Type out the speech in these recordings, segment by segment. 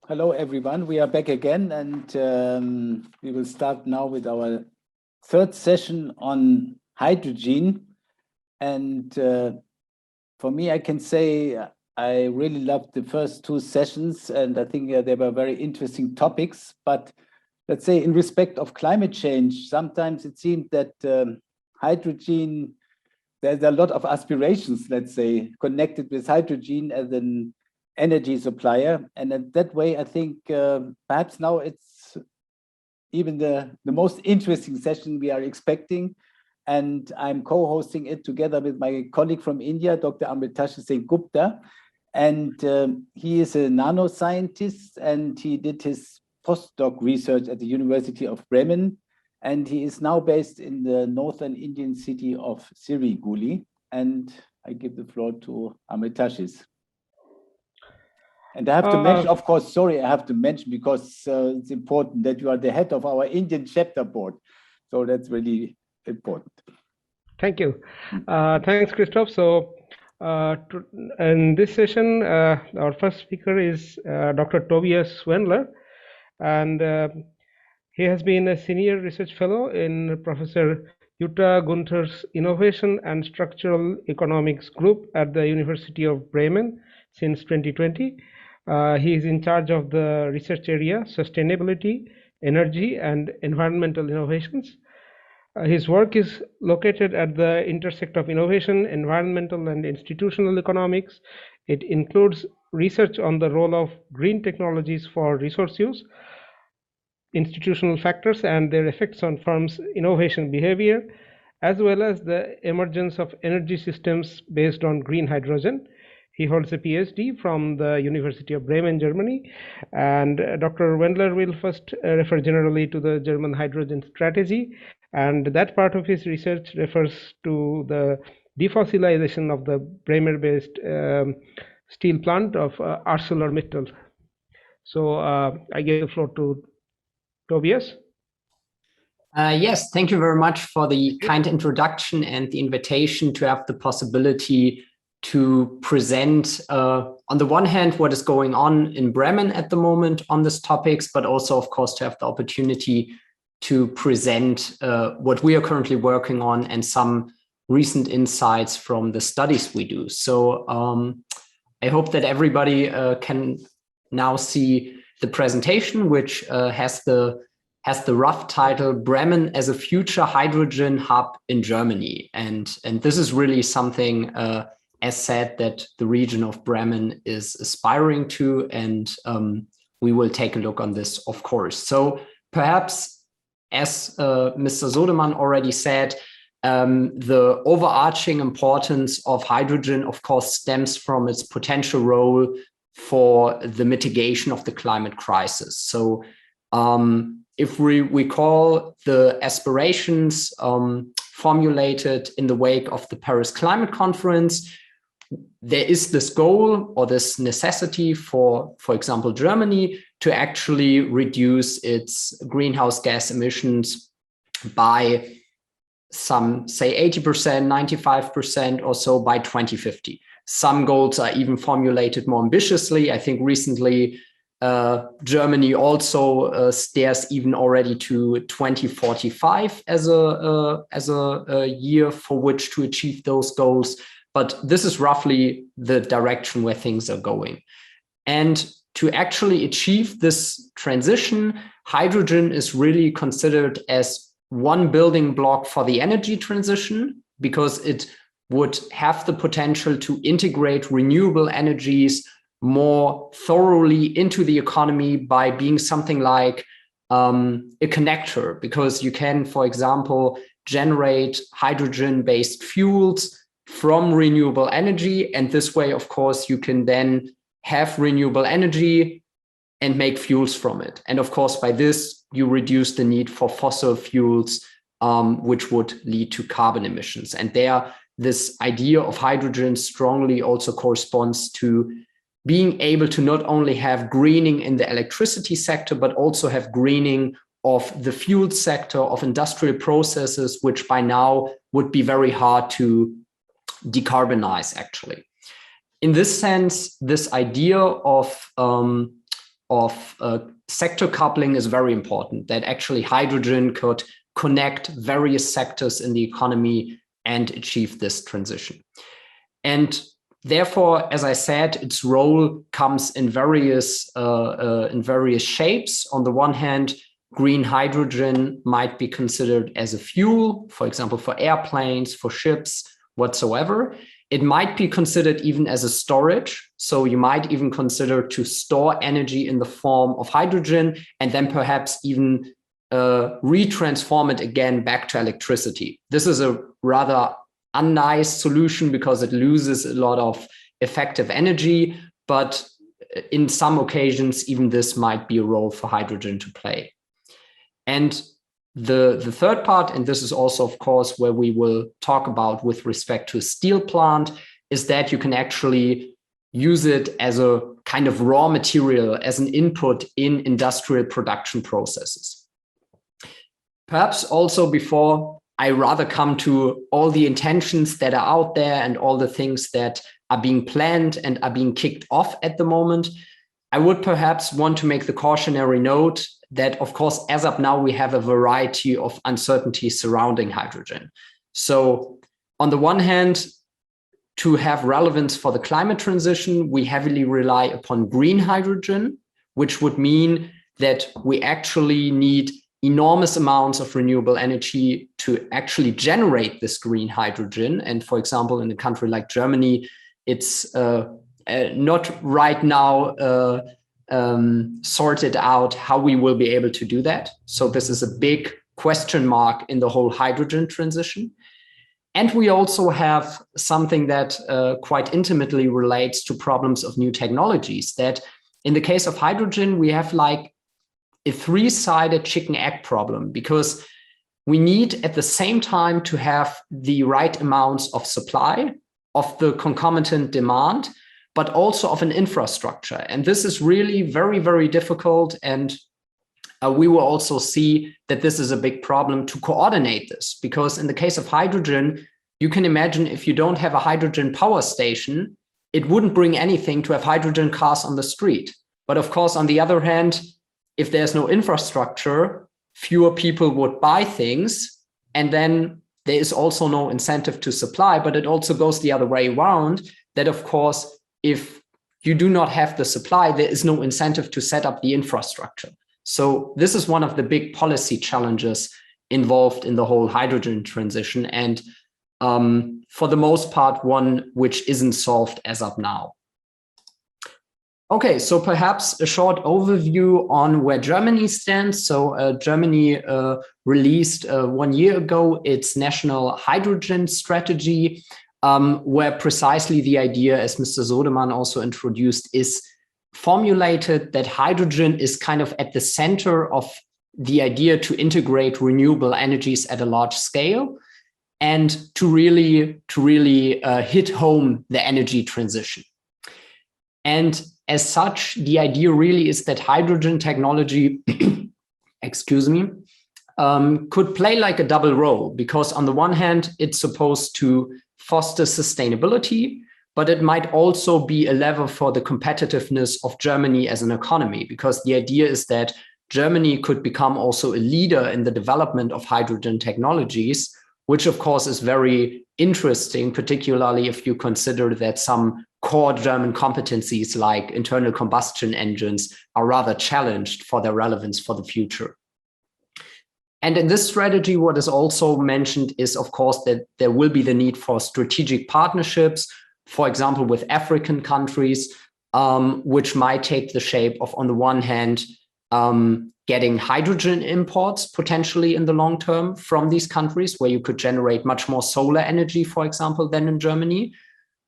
Hello, everyone. We are back again, and we will start now with our third session on hydrogen. And for me, I can say I really loved the first two sessions, and I think they were very interesting topics. But let's say in respect of climate change, sometimes it seemed that hydrogen, there's a lot of aspirations, let's say, connected with hydrogen as an energy supplier. And in that way, I think perhaps now it's even the most interesting session we are expecting. And I'm co-hosting it together with my colleague from India, Dr. Amretashis Sengupta. And he is a nanoscientist, and he did his postdoc research at the University of Bremen. And he is now based in the northern Indian city of Siliguri. And I give the floor to Amretashis. And I have to mention, of course, sorry, I have to mention because it's important that you are the head of our Indian chapter board. So that's really important. Thank you. Thanks, Christoph. So in this session, our first speaker is Dr. Tobias Wendler, and he has been a senior research fellow in Professor Jutta Gunther's Innovation and Structural Economics Group at the University of Bremen since 2020. He is in charge of the research area, Sustainability, Energy, and Environmental Innovations. His work is located at the intersect of innovation, environmental, and institutional economics. It includes research on the role of green technologies for resource use, institutional factors and their effects on firms' innovation behavior, as well as the emergence of energy systems based on green hydrogen. He holds a PhD from the University of Bremen, Germany, and Dr. Wendler will first refer generally to the German hydrogen strategy, and that part of his research refers to the defossilization of the Bremen-based steel plant of ArcelorMittal. So I give the floor to Tobias. Yes, thank you very much for the kind introduction and the invitation to have the possibility to present on the one hand what is going on in Bremen at the moment on these topics, but also of course to have the opportunity to present what we are currently working on and some recent insights from the studies we do. So I hope that everybody can now see the presentation, which has the rough title Bremen as a future hydrogen hub in Germany. And this is really something as said that the region of Bremen is aspiring to, and we will take a look on this, of course. So perhaps, as Mr. Sodemann already said, the overarching importance of hydrogen, of course, stems from its potential role for the mitigation of the climate crisis. So if we recall the aspirations formulated in the wake of the Paris Climate Conference, there is this goal or this necessity for example, Germany to actually reduce its greenhouse gas emissions by some say 80%, 95% or so by 2050. Some goals are even formulated more ambitiously. I think recently Germany also stares even already to 2045 as a year for which to achieve those goals. But this is roughly the direction where things are going. And to actually achieve this transition, hydrogen is really considered as one building block for the energy transition, because it would have the potential to integrate renewable energies more thoroughly into the economy by being something like a connector, because you can, for example, generate hydrogen-based fuels from renewable energy. And this way, of course, you can then have renewable energy and make fuels from it. And of course, by this, you reduce the need for fossil fuels, which would lead to carbon emissions. And there, this idea of hydrogen strongly also corresponds to being able to not only have greening in the electricity sector, but also have greening of the fuel sector, of industrial processes, which by now would be very hard to decarbonize, actually. In this sense, this idea of of sector coupling is very important, that actually hydrogen could connect various sectors in the economy and achieve this transition. And therefore, as I said, its role comes in various shapes. On the one hand, green hydrogen might be considered as a fuel, for example, for airplanes, for ships, whatsoever. It might be considered even as a storage. So you might even consider to store energy in the form of hydrogen and then perhaps even retransform it again back to electricity. This is a rather unnice solution because it loses a lot of effective energy, but in some occasions, even this might be a role for hydrogen to play. And the third part, and this is also, of course, where we will talk about with respect to a steel plant, is that you can actually use it as a kind of raw material, as an input in industrial production processes. Perhaps also before I rather come to all the intentions that are out there and all the things that are being planned and are being kicked off at the moment, I would perhaps want to make the cautionary note that, of course, as of now, we have a variety of uncertainties surrounding hydrogen. So on the one hand, to have relevance for the climate transition, we heavily rely upon green hydrogen, which would mean that we actually need enormous amounts of renewable energy to actually generate this green hydrogen. And for example, in a country like Germany, it's not right now sorted out how we will be able to do that. So this is a big question mark in the whole hydrogen transition. And we also have something that quite intimately relates to problems of new technologies, that in the case of hydrogen, we have like a three-sided chicken-egg problem, because we need at the same time to have the right amounts of supply, of the concomitant demand, but also of an infrastructure. And this is really very, very difficult. And we will also see that this is a big problem to coordinate this, because in the case of hydrogen, you can imagine if you don't have a hydrogen power station, it wouldn't bring anything to have hydrogen cars on the street. But of course, on the other hand, if there's no infrastructure, fewer people would buy things, and then there is also no incentive to supply. But it also goes the other way around, that of course, if you do not have the supply, there is no incentive to set up the infrastructure. So this is one of the big policy challenges involved in the whole hydrogen transition, and for the most part, one which isn't solved as of now. Okay, so perhaps a short overview on where Germany stands. So Germany released 1 year ago its national hydrogen strategy, where precisely the idea, as Mr. Sodemann also introduced, is formulated that hydrogen is kind of at the center of the idea to integrate renewable energies at a large scale and to really hit home the energy transition. And as such, the idea really is that hydrogen technology, excuse me, could play like a double role, because on the one hand, it's supposed to foster sustainability, but it might also be a lever for the competitiveness of Germany as an economy, because the idea is that Germany could become also a leader in the development of hydrogen technologies, which of course is very interesting, particularly if you consider that some core German competencies like internal combustion engines are rather challenged for their relevance for the future. And in this strategy, what is also mentioned is, of course, that there will be the need for strategic partnerships, for example, with African countries, which might take the shape of, on the one hand, getting hydrogen imports potentially in the long term from these countries, where you could generate much more solar energy, for example, than in Germany,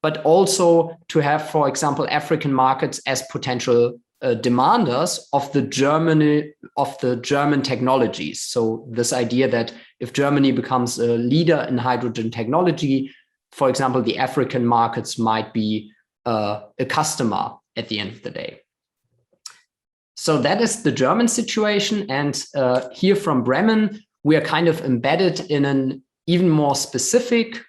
but also to have, for example, African markets as potential demanders of the German technologies. So this idea that if Germany becomes a leader in hydrogen technology, for example, the African markets might be a customer at the end of the day. So that is the German situation. And here from Bremen, we are kind of embedded in an even more specific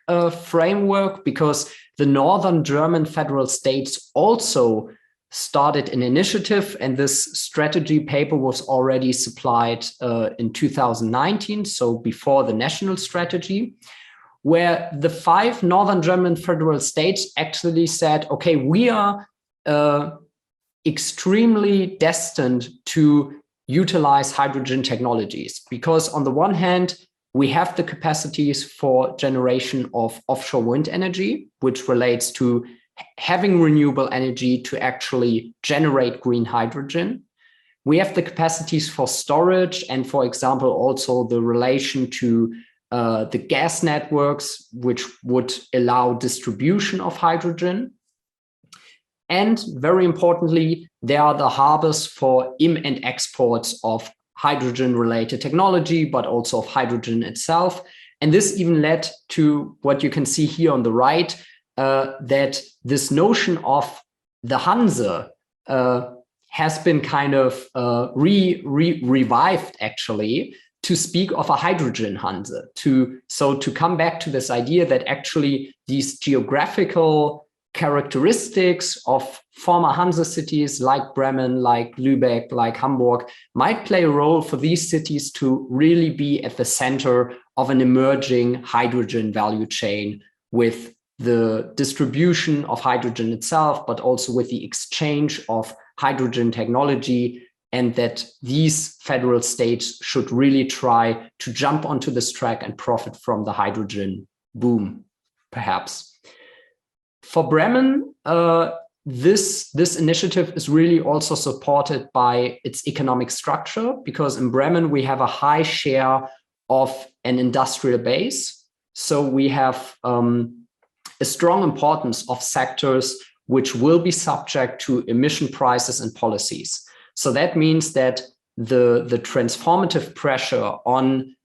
framework, because the northern German federal states also started an initiative, and this strategy paper was already supplied in 2019, so before the national strategy, where the 5 northern German federal states actually said, okay, we are extremely destined to utilize hydrogen technologies, because on the one hand, we have the capacities for generation of offshore wind energy, which relates to having renewable energy to actually generate green hydrogen. We have the capacities for storage and, for example, also the relation to the gas networks, which would allow distribution of hydrogen. And very importantly, there are the harbors for in and exports of hydrogen-related technology, but also of hydrogen itself. And this even led to what you can see here on the right, that this notion of the Hanse has been kind of revived, actually, to speak of a hydrogen Hanse. So to come back to this idea that actually these geographical characteristics of former Hanse cities like Bremen, like Lübeck, like Hamburg might play a role for these cities to really be at the center of an emerging hydrogen value chain, with the distribution of hydrogen itself, but also with the exchange of hydrogen technology, and that these federal states should really try to jump onto this track and profit from the hydrogen boom, perhaps. For Bremen, this initiative is really also supported by its economic structure, because in Bremen we have a high share of an industrial base. So we have a strong importance of sectors which will be subject to emission prices and policies. So that means that the transformative pressure on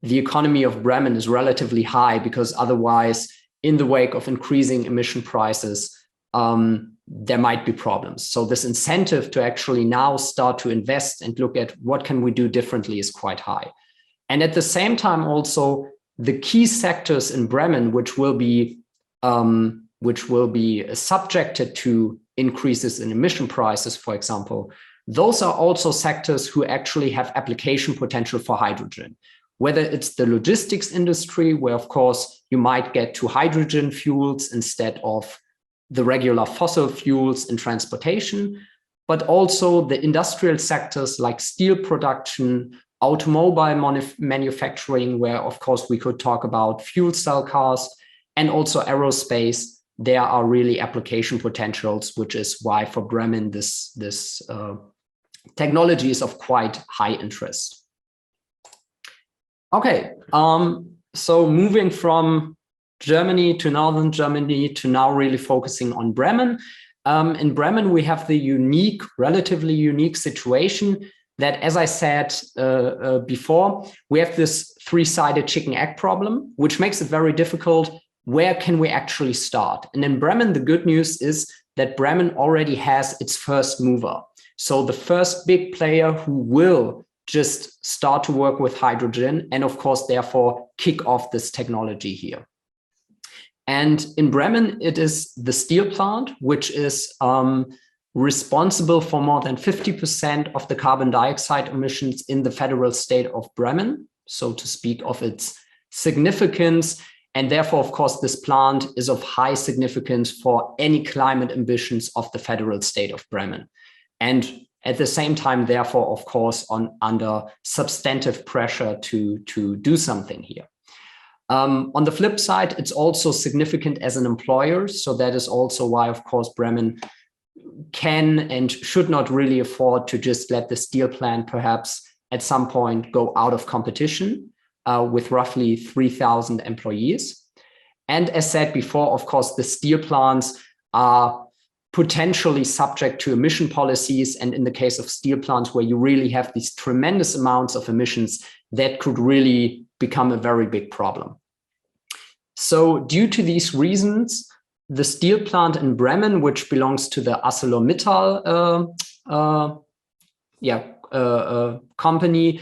the economy of Bremen is relatively high, because otherwise, in the wake of increasing emission prices, there might be problems. So this incentive to actually now start to invest and look at what can we do differently is quite high. And at the same time, also the key sectors in Bremen, which will be subjected to increases in emission prices, for example, those are also sectors who actually have application potential for hydrogen. Whether it's the logistics industry, where of course you might get to hydrogen fuels instead of the regular fossil fuels in transportation, but also the industrial sectors like steel production, automobile manufacturing, where of course we could talk about fuel cell cars, and also aerospace. There are really application potentials, which is why for Bremen this technology is of quite high interest. Okay, so moving from Germany to Northern Germany to now really focusing on Bremen. In Bremen, we have the relatively unique situation that, as I said before, we have this three-sided chicken-egg problem, which makes it very difficult. Where can we actually start? And in Bremen, the good news is that Bremen already has its first mover. So the first big player who will just start to work with hydrogen and, of course, therefore kick off this technology here. And in Bremen, it is the steel plant, which is responsible for more than 50% of the carbon dioxide emissions in the federal state of Bremen, so to speak of its significance. And therefore, of course, this plant is of high significance for any climate ambitions of the federal state of Bremen. And at the same time, therefore, of course, under substantive pressure to do something here. On the flip side, it's also significant as an employer. So that is also why, of course, Bremen can and should not really afford to just let the steel plant perhaps at some point go out of competition with roughly 3,000 employees. And as said before, of course, the steel plants are potentially subject to emission policies. And in the case of steel plants, where you really have these tremendous amounts of emissions, that could really become a very big problem. So due to these reasons, the steel plant in Bremen, which belongs to the ArcelorMittal company,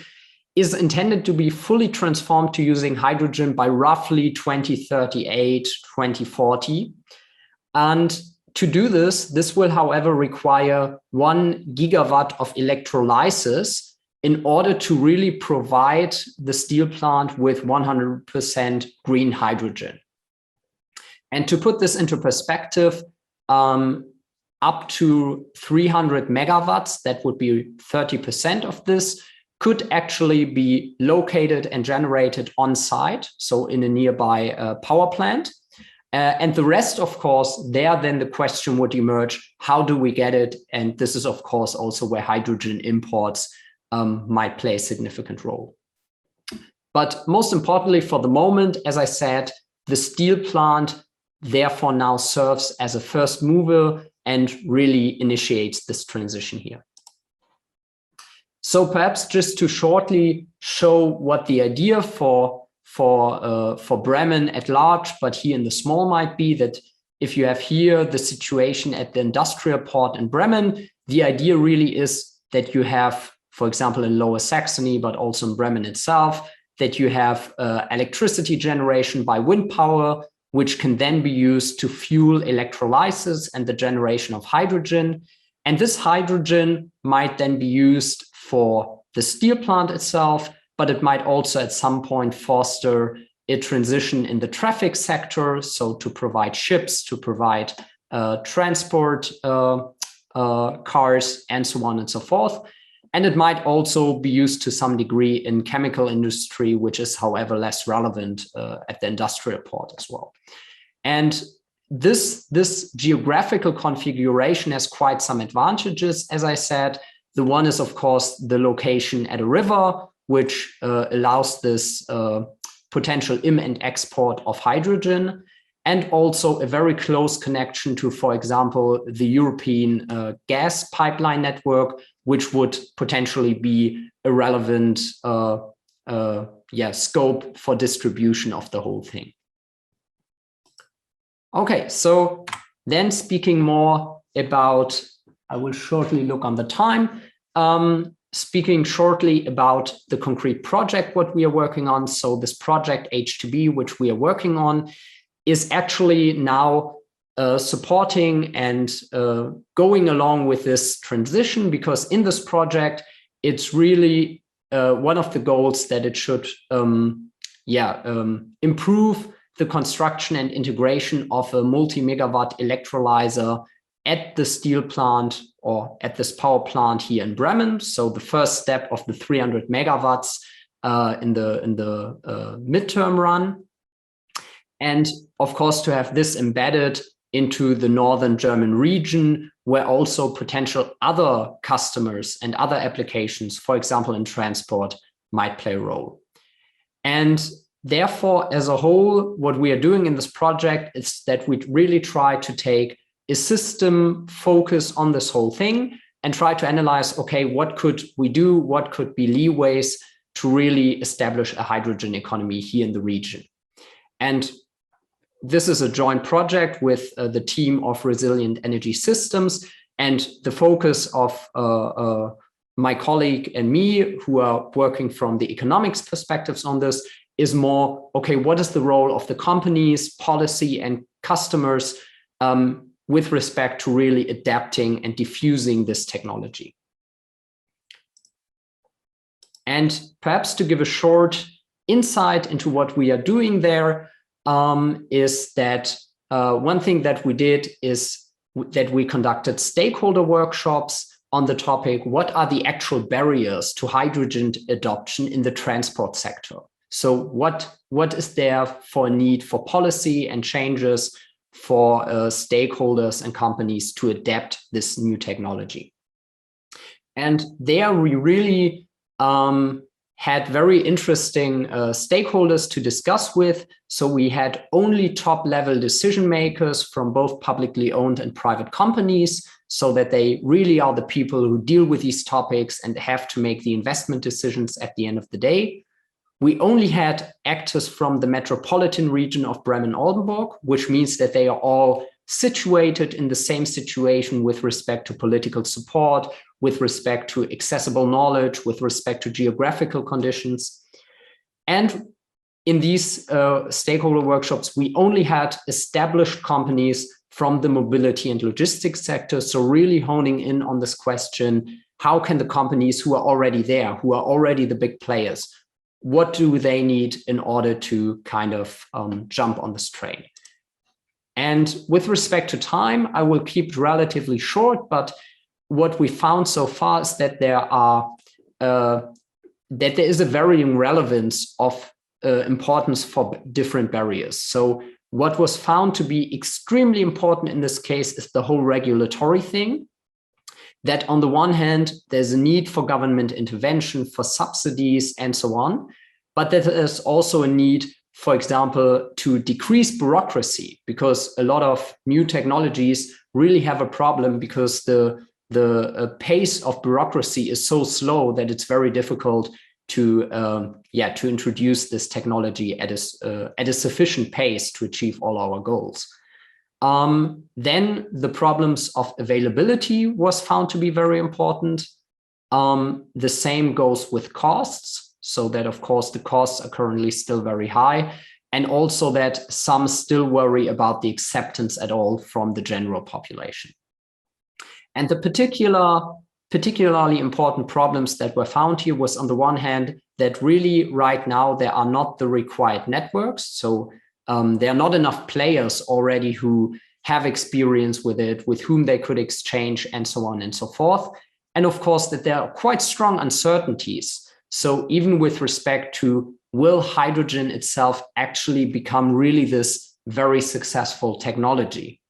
is intended to be fully transformed to using hydrogen by roughly 2038, 2040. And to do this, this will, however, require 1 gigawatt of electrolysis in order to really provide the steel plant with 100% green hydrogen. And to put this into perspective, up to 300 megawatts, that would be 30% of this, could actually be located and generated on site, so in a nearby power plant. And the rest, of course, there then the question would emerge, how do we get it? And this is, of course, also where hydrogen imports might play a significant role. But most importantly, for the moment, as I said, the steel plant therefore now serves as a first mover and really initiates this transition here. So perhaps just to shortly show what the idea for Bremen at large, but here in the small might be, that if you have here the situation at the industrial port in Bremen, the idea really is that you have, for example, in Lower Saxony, but also in Bremen itself, that you have electricity generation by wind power, which can then be used to fuel electrolysis and the generation of hydrogen. And this hydrogen might then be used for the steel plant itself, but it might also at some point foster a transition in the traffic sector, so to provide ships, to provide transport cars, and so on and so forth. And it might also be used to some degree in chemical industry, which is, however, less relevant at the industrial port as well. And this geographical configuration has quite some advantages, as I said. The one is, of course, the location at a river, which allows this potential in and export of hydrogen, and also a very close connection to, for example, the European gas pipeline network, which would potentially be a relevant scope for distribution of the whole thing. Okay, so then speaking more about, I will shortly look on the time, speaking shortly about the concrete project, what we are working on. So this project IITB, which we are working on, is actually now supporting and going along with this transition, because in this project, it's really one of the goals that it should improve the construction and integration of a multi-megawatt electrolyzer at the steel plant or at this power plant here in Bremen. So the first step of the 300 megawatts in the midterm run. And of course, to have this embedded into the northern German region, where also potential other customers and other applications, for example, in transport, might play a role. And therefore, as a whole, what we are doing in this project is that we really try to take a system focus on this whole thing and try to analyze, okay, what could we do? What could be leeways to really establish a hydrogen economy here in the region? And this is a joint project with the team of Resilient Energy Systems, and the focus of my colleague and me, who are working from the economics perspectives on this, is more, okay, what is the role of the companies, policy, and customers with respect to really adapting and diffusing this technology? And perhaps to give a short insight into what we are doing there, is that one thing that we did is that we conducted stakeholder workshops on the topic, what are the actual barriers to hydrogen adoption in the transport sector? So what is there for a need for policy and changes for stakeholders and companies to adapt this new technology? And there we really had very interesting stakeholders to discuss with. So we had only top-level decision makers from both publicly owned and private companies, so that they really are the people who deal with these topics and have to make the investment decisions at the end of the day. We only had actors from the metropolitan region of Bremen-Oldenburg, which means that they are all situated in the same situation with respect to political support, with respect to accessible knowledge, with respect to geographical conditions. And in these stakeholder workshops, we only had established companies from the mobility and logistics sector. So really honing in on this question, how can the companies who are already there, who are already the big players, what do they need in order to kind of jump on this train? And with respect to time, I will keep it relatively short, but what we found so far is that there is a varying relevance of importance for different barriers. So what was found to be extremely important in this case is the whole regulatory thing, that on the one hand, there's a need for government intervention, for subsidies and so on, but that there's also a need, for example, to decrease bureaucracy, because a lot of new technologies really have a problem because the pace of bureaucracy is so slow that it's very difficult to introduce this technology at a sufficient pace to achieve all our goals. Then the problems of availability was found to be very important. The same goes with costs, so that of course the costs are currently still very high, and also that some still worry about the acceptance at all from the general population. And the particularly important problems that were found here was, on the one hand, that really right now there are not the required networks. So there are not enough players already who have experience with it, with whom they could exchange, and so on and so forth. And of course, that there are quite strong uncertainties. So even with respect to, will hydrogen itself actually become really this very successful technology?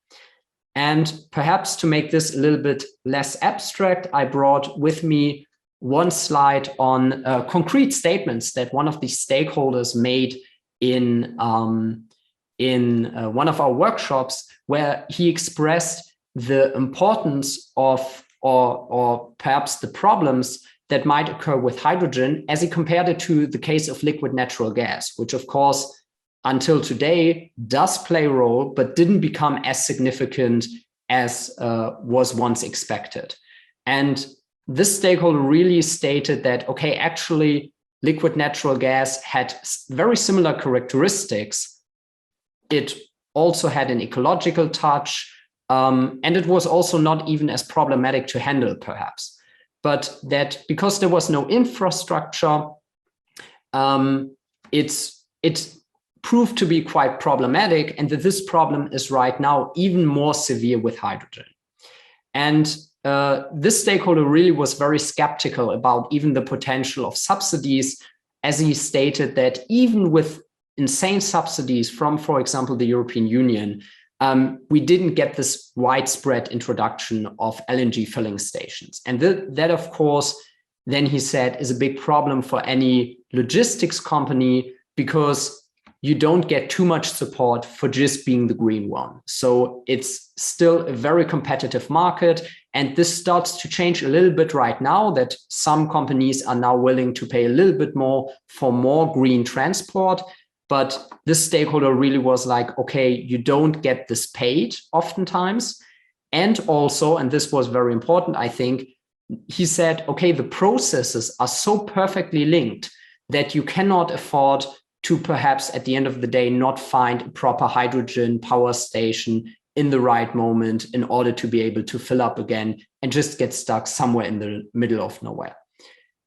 And perhaps to make this a little bit less abstract, I brought with me one slide on concrete statements that one of the stakeholders made in one of our workshops, where he expressed the importance of, or perhaps the problems that might occur with hydrogen, as he compared it to the case of liquid natural gas, which of course, until today does play a role, but didn't become as significant as was once expected. And this stakeholder really stated that, okay, actually liquid natural gas had very similar characteristics. It also had an ecological touch, and it was also not even as problematic to handle perhaps. But that because there was no infrastructure, it's proved to be quite problematic, and that this problem is right now even more severe with hydrogen. And this stakeholder really was very skeptical about even the potential of subsidies, as he stated that even with insane subsidies from, for example, the European Union, we didn't get this widespread introduction of LNG filling stations. And that, of course, then he said, is a big problem for any logistics company, because you don't get too much support for just being the green one. So it's still a very competitive market. And this starts to change a little bit right now, that some companies are now willing to pay a little bit more for more green transport. But this stakeholder really was like, okay, you don't get this paid oftentimes. And also, and this was very important, I think, he said, okay, the processes are so perfectly linked that you cannot afford to perhaps at the end of the day not find a proper hydrogen power station in the right moment in order to be able to fill up again and just get stuck somewhere in the middle of nowhere.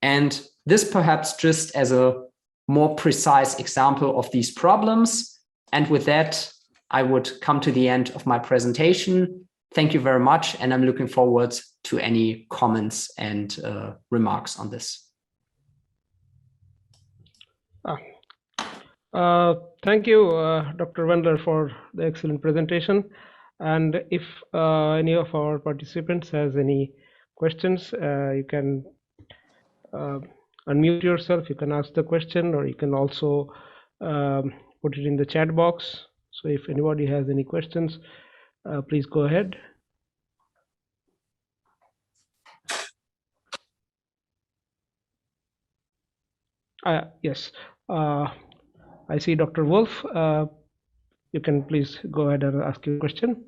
And this perhaps just as a more precise example of these problems. And with that, I would come to the end of my presentation. Thank you very much. And I'm looking forward to any comments and remarks on this. Thank you, Dr. Wendler, for the excellent presentation. And if any of our participants has any questions, you can unmute yourself, you can ask the question, or you can also put it in the chat box. So if anybody has any questions, please go ahead. Yes, I see Dr. Wolf. You can please go ahead and ask your question.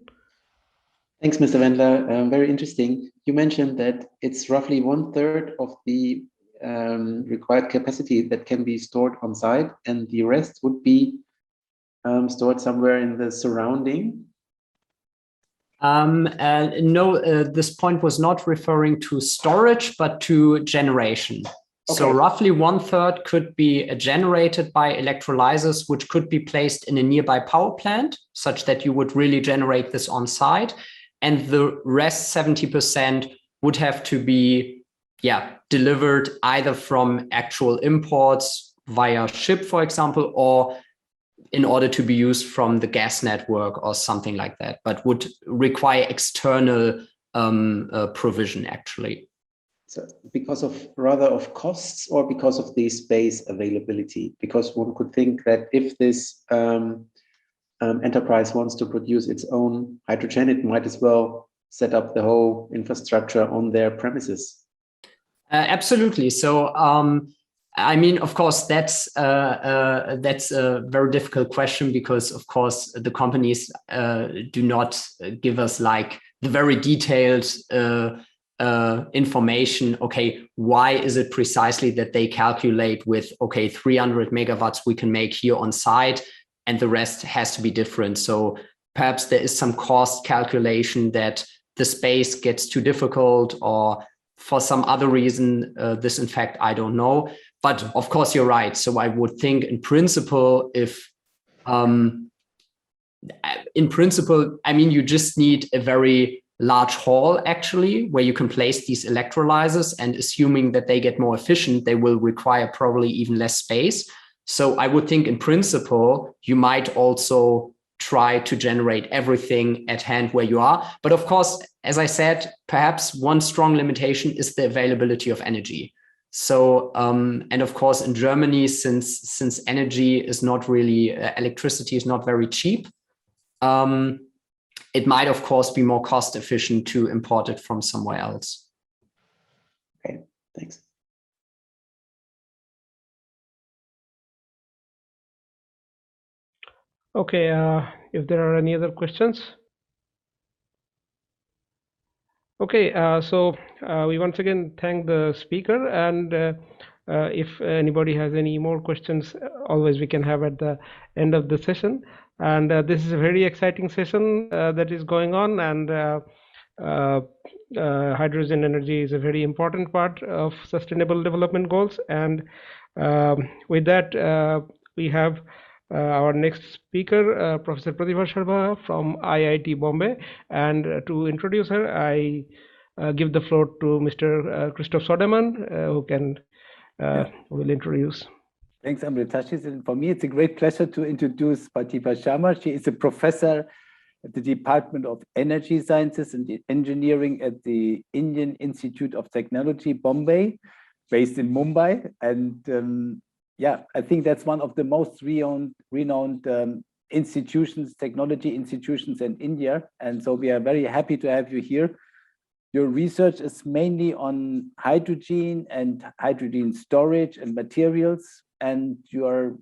Thanks, Mr. Wendler. Very interesting. You mentioned that it's roughly 1/3 of the required capacity that can be stored on site, and the rest would be stored somewhere in the surrounding. No, this point was not referring to storage, but to generation. Okay. So roughly 1/3 could be generated by electrolyzers, which could be placed in a nearby power plant, such that you would really generate this on site. And the rest 70% would have to be delivered either from actual imports via ship, for example, or in order to be used from the gas network or something like that, but would require external provision actually. So because of rather of costs or because of the space availability? Because one could think that if this enterprise wants to produce its own hydrogen, it might as well set up the whole infrastructure on their premises. Absolutely. So, I mean, of course, that's a very difficult question because, of course, the companies do not give us like the very detailed information. Okay, why is it precisely that they calculate with 300 megawatts we can make here on site, and the rest has to be different? So perhaps there is some cost calculation that the space gets too difficult, or for some other reason, this in fact, I don't know. But of course, you're right. So I would think in principle, I mean, you just need a very large hall actually, where you can place these electrolyzers, and assuming that they get more efficient, they will require probably even less space. So I would think in principle, you might also try to generate everything at hand where you are. But of course, as I said, perhaps one strong limitation is the availability of energy. So, and of course, in Germany, since energy is not really, electricity is not very cheap, it might, of course, be more cost efficient to import it from somewhere else. Okay, thanks. Okay, if there are any other questions. Okay, so we once again thank the speaker, and if anybody has any more questions, always we can have at the end of the session. And this is a very exciting session that is going on, and hydrogen energy is a very important part of Sustainable Development Goals. And with that, we have our next speaker, Professor Pratibha Sharma from IIT Bombay. And to introduce her, I give the floor to Mr. Christoph Sodemann, who will introduce. Thanks, Amretashis. And for me, it's a great pleasure to introduce Pratibha Sharma. She is a professor at the Department of Energy Sciences and Engineering at the Indian Institute of Technology, Bombay, based in Mumbai. And I think that's one of the most renowned institutions, technology institutions in India. And so we are very happy to have you here. Your research is mainly on hydrogen and hydrogen storage and materials, and you are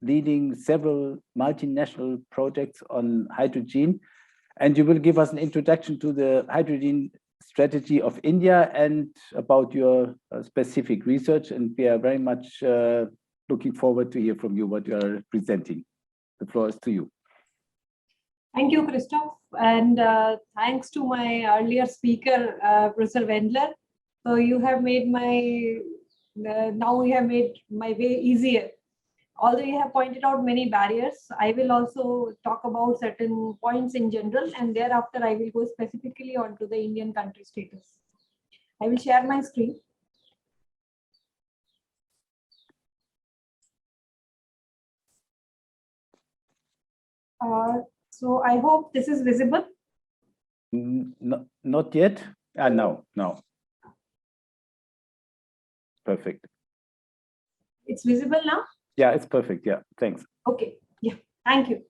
leading several multinational projects on hydrogen. And you will give us an introduction to the hydrogen strategy of India and about your specific research. And we are very much looking forward to hear from you what you are presenting. The floor is to you. Thank you, Christoph, and thanks to my earlier speaker, Professor Wendler. So you have made now you have made my way easier. Although you have pointed out many barriers, I will also talk about certain points in general, and thereafter I will go specifically onto the Indian country status. I will share my screen. So I hope this is visible. No, not yet. No. Perfect. It's visible now? Yeah, it's perfect. Yeah, thanks. Okay. Yeah, thank you.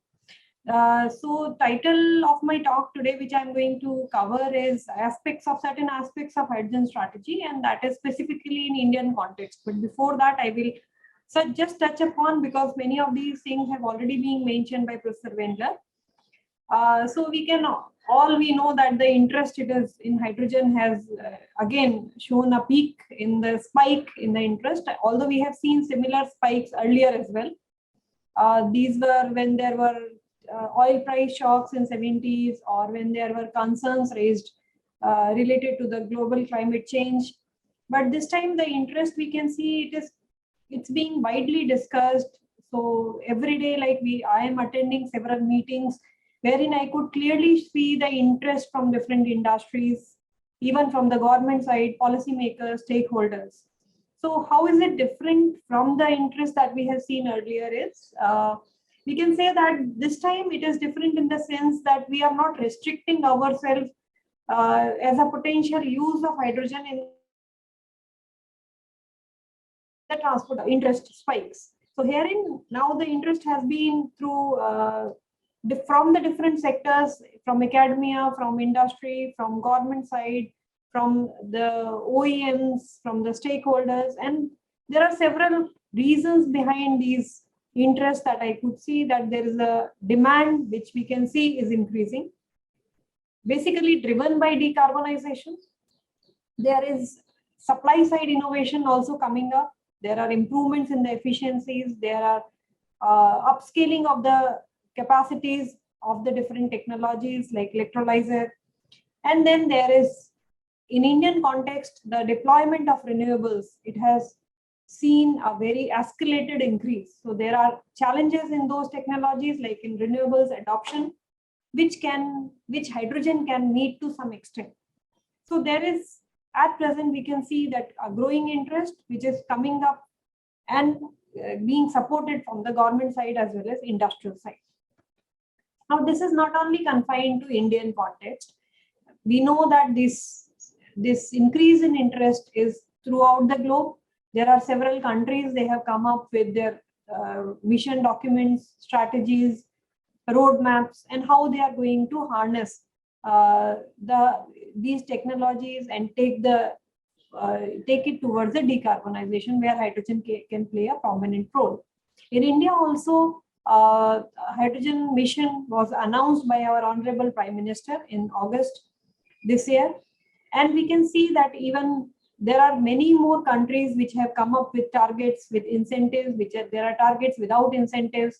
So title of my talk today, which I'm going to cover, is certain aspects of hydrogen strategy, and that is specifically in Indian context. But before that, I will just touch upon, because many of these things have already been mentioned by Professor Wendler. So we know that the interest it is in hydrogen has again shown a peak in the spike in the interest, although we have seen similar spikes earlier as well. These were when there were oil price shocks in 70s, or when there were concerns raised related to the global climate change. But this time the interest, we can see it's being widely discussed. So every day, like I am attending several meetings wherein I could clearly see the interest from different industries, even from the government side, policymakers, stakeholders. So how is it different from the interest that we have seen earlier is, we can say that this time it is different in the sense that we are not restricting ourselves as a potential use of hydrogen in the transport. Interest spikes. So herein now the interest has been through from the different sectors, from academia, from industry, from government side, from the OEMs, from the stakeholders, and there are several reasons behind these interests that I could see, that there is a demand which we can see is increasing, basically driven by decarbonization. There is supply side innovation also coming up. There are improvements in the efficiencies. There are upscaling of the capacities of the different technologies like electrolyzer. And then there is, in Indian context, the deployment of renewables. It has seen a very escalated increase. So there are challenges in those technologies, like in renewables adoption, which hydrogen can meet to some extent. So there is, at present, we can see that a growing interest which is coming up and being supported from the government side as well as industrial side. Now, this is not only confined to Indian context. We know that this increase in interest is throughout the globe. There are several countries, they have come up with their mission documents, strategies, roadmaps, and how they are going to harness these technologies and take it towards the decarbonization, where hydrogen can play a prominent role. In India also, hydrogen mission was announced by our Honorable Prime Minister in August this year. And we can see that even there are many more countries which have come up with targets, with incentives, there are targets without incentives.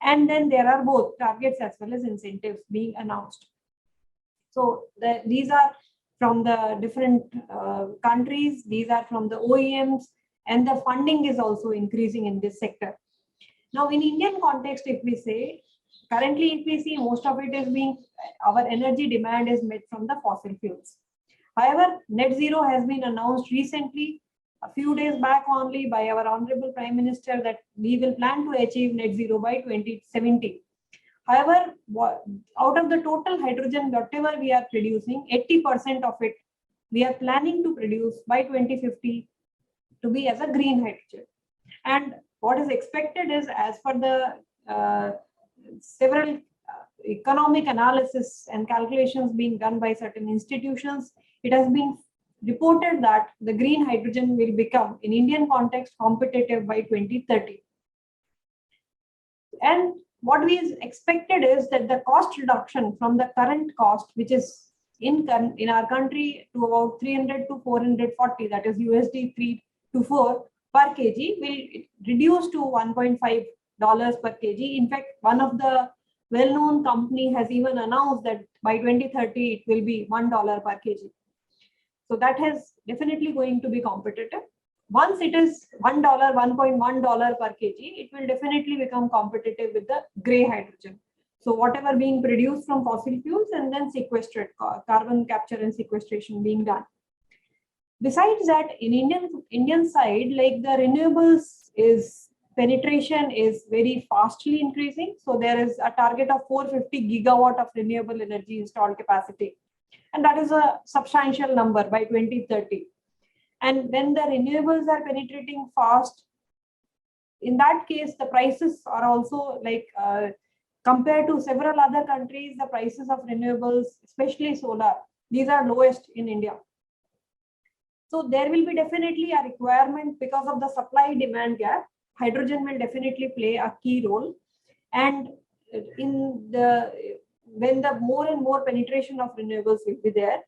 And then there are both targets as well as incentives being announced. So these are from the different countries, these are from the OEMs, and the funding is also increasing in this sector. Now, in Indian context, if we say, currently, if we see, most of it is our energy demand is met from the fossil fuels. However, net zero has been announced recently, a few days back only, by our Honorable Prime Minister, that we will plan to achieve net zero by 2070. However, out of the total hydrogen, whatever we are producing, 80% of it we are planning to produce by 2050 to be as a green hydrogen. And what is expected is, as per the several economic analysis and calculations being done by certain institutions, it has been reported that the green hydrogen will become, in Indian context, competitive by 2030. And what we expected is that the cost reduction from the current cost, which is in our country to about 300 to 440, that is USD 3 to 4 per kg, will reduce to $1.5 per kg. In fact, one of the well-known company has even announced that by 2030 it will be $1 per kg. So that is definitely going to be competitive. Once it is $1, $1.1 per kg, it will definitely become competitive with the gray hydrogen. So whatever being produced from fossil fuels and then sequestered, carbon capture and sequestration being done. Besides that, in Indian side, like the renewables penetration is very fastly increasing. So there is a target of 450 gigawatt of renewable energy installed capacity. And that is a substantial number by 2030. And when the renewables are penetrating fast, in that case, the prices are also like, compared to several other countries, the prices of renewables, especially solar, these are lowest in India. So there will be definitely a requirement because of the supply demand gap. Hydrogen will definitely play a key role. And when the more and more penetration of renewables will be there.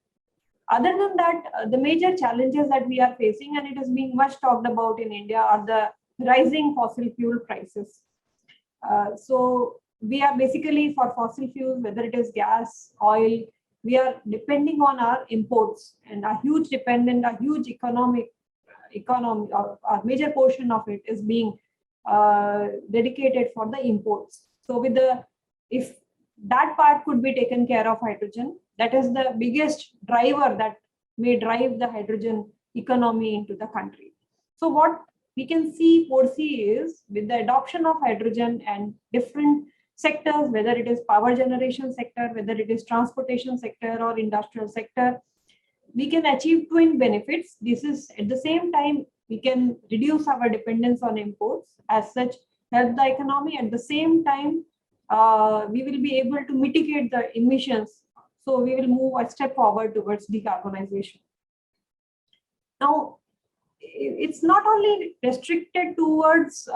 Other than that, the major challenges that we are facing, and it is being much talked about in India, are the rising fossil fuel prices. So we are basically for fossil fuels, whether it is gas, oil, we are depending on our imports, and a huge economy, a major portion of it is being dedicated for the imports. So if that part could be taken care of hydrogen, that is the biggest driver that may drive the hydrogen economy into the country. So what we can foresee is with the adoption of hydrogen and different sectors, whether it is power generation sector, whether it is transportation sector or industrial sector, we can achieve twin benefits. This is at the same time, we can reduce our dependence on imports, as such help the economy. At the same time, we will be able to mitigate the emissions. So we will move a step forward towards decarbonization. Now, it's not only restricted towards,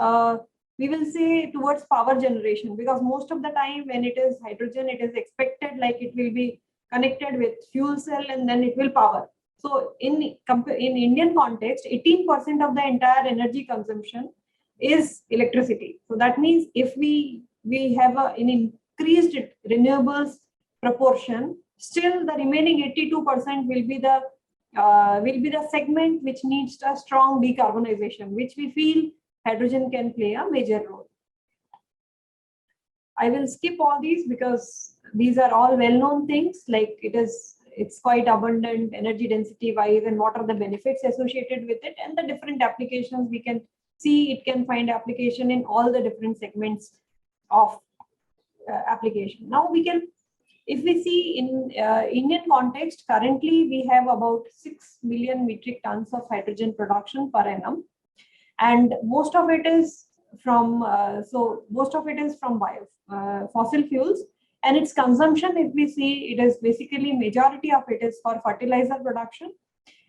we will say towards power generation, because most of the time when it is hydrogen, it is expected like it will be connected with fuel cell and then it will power. So in Indian context, 18% of the entire energy consumption is electricity. So that means if we have an increased renewables proportion, still the remaining 82% will be the segment which needs a strong decarbonization, which we feel hydrogen can play a major role. I will skip all these because these are all well-known things, like it's quite abundant energy density wise, and what are the benefits associated with it, and the different applications we can see. It can find application in all the different segments of application. Now if we see in Indian context, currently we have about 6 million metric tons of hydrogen production per annum, and most of it is from fossil fuels, and its consumption, if we see, it is basically majority of it is for fertilizer production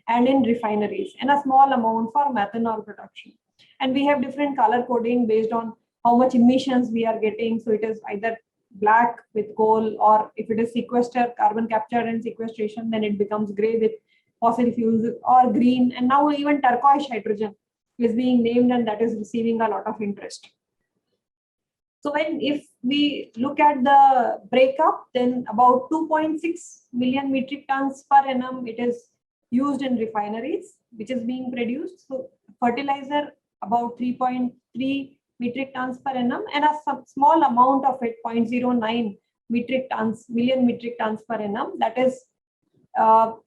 and in refineries, and a small amount for methanol production. And we have different color coding based on how much emissions we are getting. So it is either black with coal, or if it is carbon capture and sequestration, then it becomes gray with fossil fuels, or green, and now even turquoise hydrogen is being named, and that is receiving a lot of interest. So if we look at the breakup, then about 2.6 million metric tons per annum it is used in refineries, which is being produced. So fertilizer about 3.3 metric tons per annum, and a small amount of it, 0.09 million metric tons per annum, that is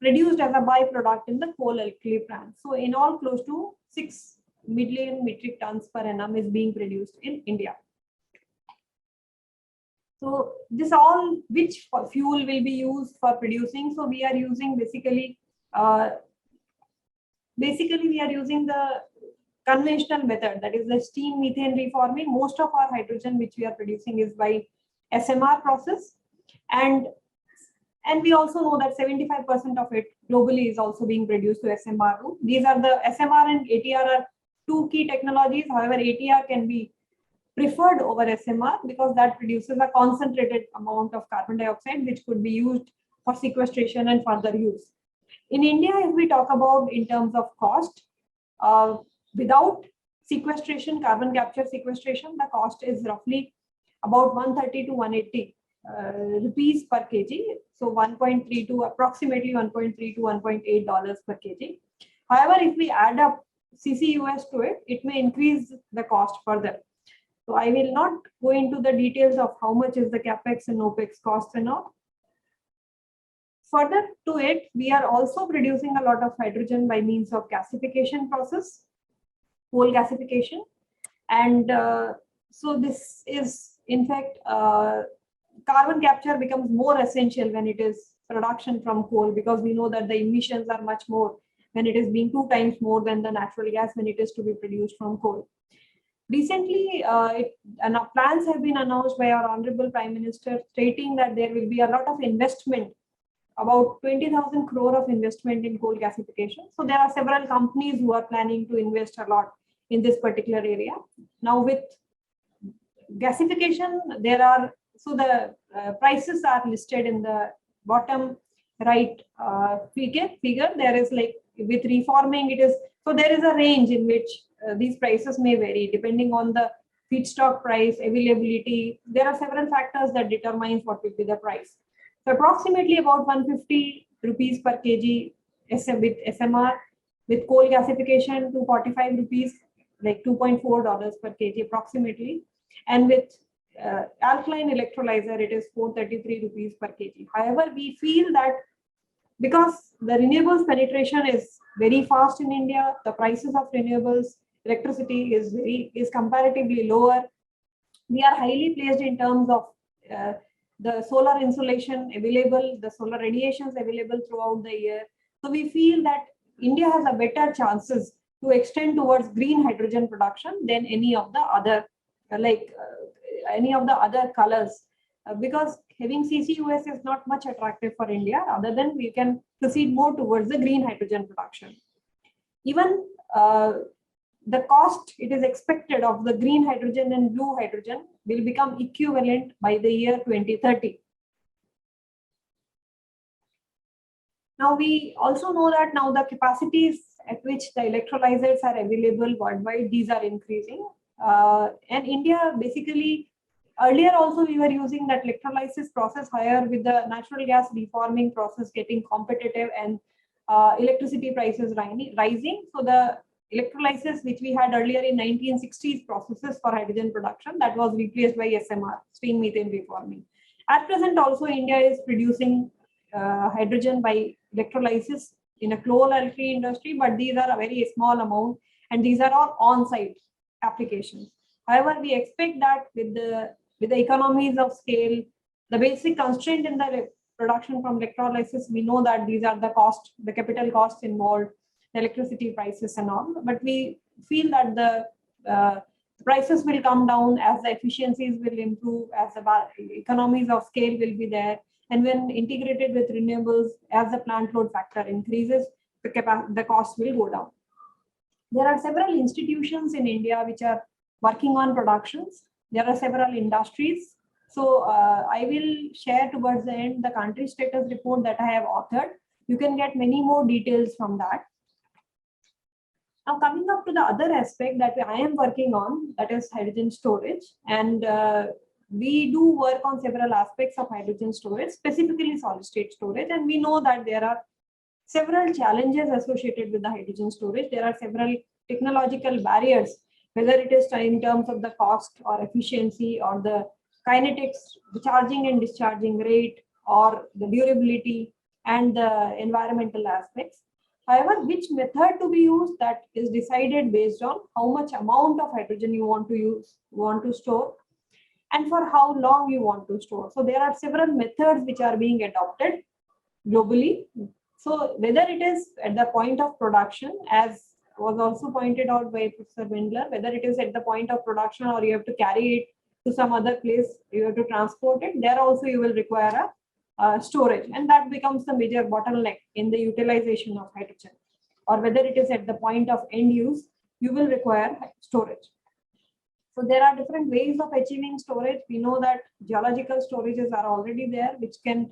produced as a byproduct in the coal alkali plant. So in all, close to 6 million metric tons per annum is being produced in India. So this all, which fuel will be used for producing? So we are using basically we are using the conventional method, that is the steam methane reforming. Most of our hydrogen which we are producing is by SMR process, and we also know that 75% of it globally is also being produced to SMR route. These are the SMR and ATR are two key technologies. However, ATR can be preferred over SMR because that produces a concentrated amount of carbon dioxide which could be used for sequestration and further use. In India, if we talk about in terms of cost, without sequestration, carbon capture sequestration, the cost is roughly about 130 to 180 rupees per kg. So approximately 1.3 to 1.8 dollars per kg. However, if we add up CCUS to it, it may increase the cost further. So I will not go into the details of how much is the capex and opex costs and all. Further to it, we are also producing a lot of hydrogen by means of gasification process, coal gasification. And so this is, in fact, carbon capture becomes more essential when it is production from coal, because we know that the emissions are much more when it is being 2 times more than the natural gas when it is to be produced from coal. Recently, plans have been announced by our Honorable Prime Minister stating that there will be a lot of investment, about 20,000 crore of investment in coal gasification. So there are several companies who are planning to invest a lot in this particular area. Now with gasification, the prices are listed in the bottom right figure. There is like with reforming, so there is a range in which these prices may vary depending on the feedstock price, availability. There are several factors that determines what will be the price. So approximately about 150 rupees per kg with SMR, with coal gasification to 45 rupees, like $2.4 per kg approximately. And with alkaline electrolyzer, it is 433 rupees per kg. However, we feel that because the renewables penetration is very fast in India, the prices of renewables electricity is comparatively lower. We are highly placed in terms of the solar insolation available, the solar radiations available throughout the year. So we feel that India has a better chances to extend towards green hydrogen production than any of the other colors, because having CCUS is not much attractive for India, other than we can proceed more towards the green hydrogen production. Even the cost, it is expected, of the green hydrogen and blue hydrogen will become equivalent by the year 2030. Now we also know that now the capacities at which the electrolyzers are available worldwide, these are increasing. And India basically, earlier also we were using that electrolysis process higher, with the natural gas reforming process getting competitive and electricity prices rising. So the electrolysis which we had earlier in 1960s processes for hydrogen production, that was replaced by SMR, steam methane reforming. At present also India is producing hydrogen by electrolysis in a chlor-alkali industry, but these are a very small amount and these are all on-site applications. However, we expect that with the economies of scale, the basic constraint in the production from electrolysis, we know that these are the capital costs involved, the electricity prices and all. But we feel that the prices will come down as the efficiencies will improve, as the economies of scale will be there. And when integrated with renewables, as the plant load factor increases, the cost will go down. There are several institutions in India which are working on productions. There are several industries. So I will share towards the end the country status report that I have authored. You can get many more details from that. Now coming up to the other aspect that I am working on, that is hydrogen storage. And we do work on several aspects of hydrogen storage, specifically solid state storage. And we know that there are several challenges associated with the hydrogen storage. There are several technological barriers, whether it is in terms of the cost or efficiency or the kinetics, the charging and discharging rate, or the durability and the environmental aspects. However, which method to be used, that is decided based on how much amount of hydrogen you want to store, and for how long you want to store. So there are several methods which are being adopted globally. So whether it is at the point of production, as was also pointed out by Professor Wendler, whether it is at the point of production or you have to carry it to some other place, you have to transport it, there also you will require a storage, and that becomes the major bottleneck in the utilization of hydrogen. Or whether it is at the point of end use, you will require storage. So there are different ways of achieving storage. We know that geological storages are already there, which can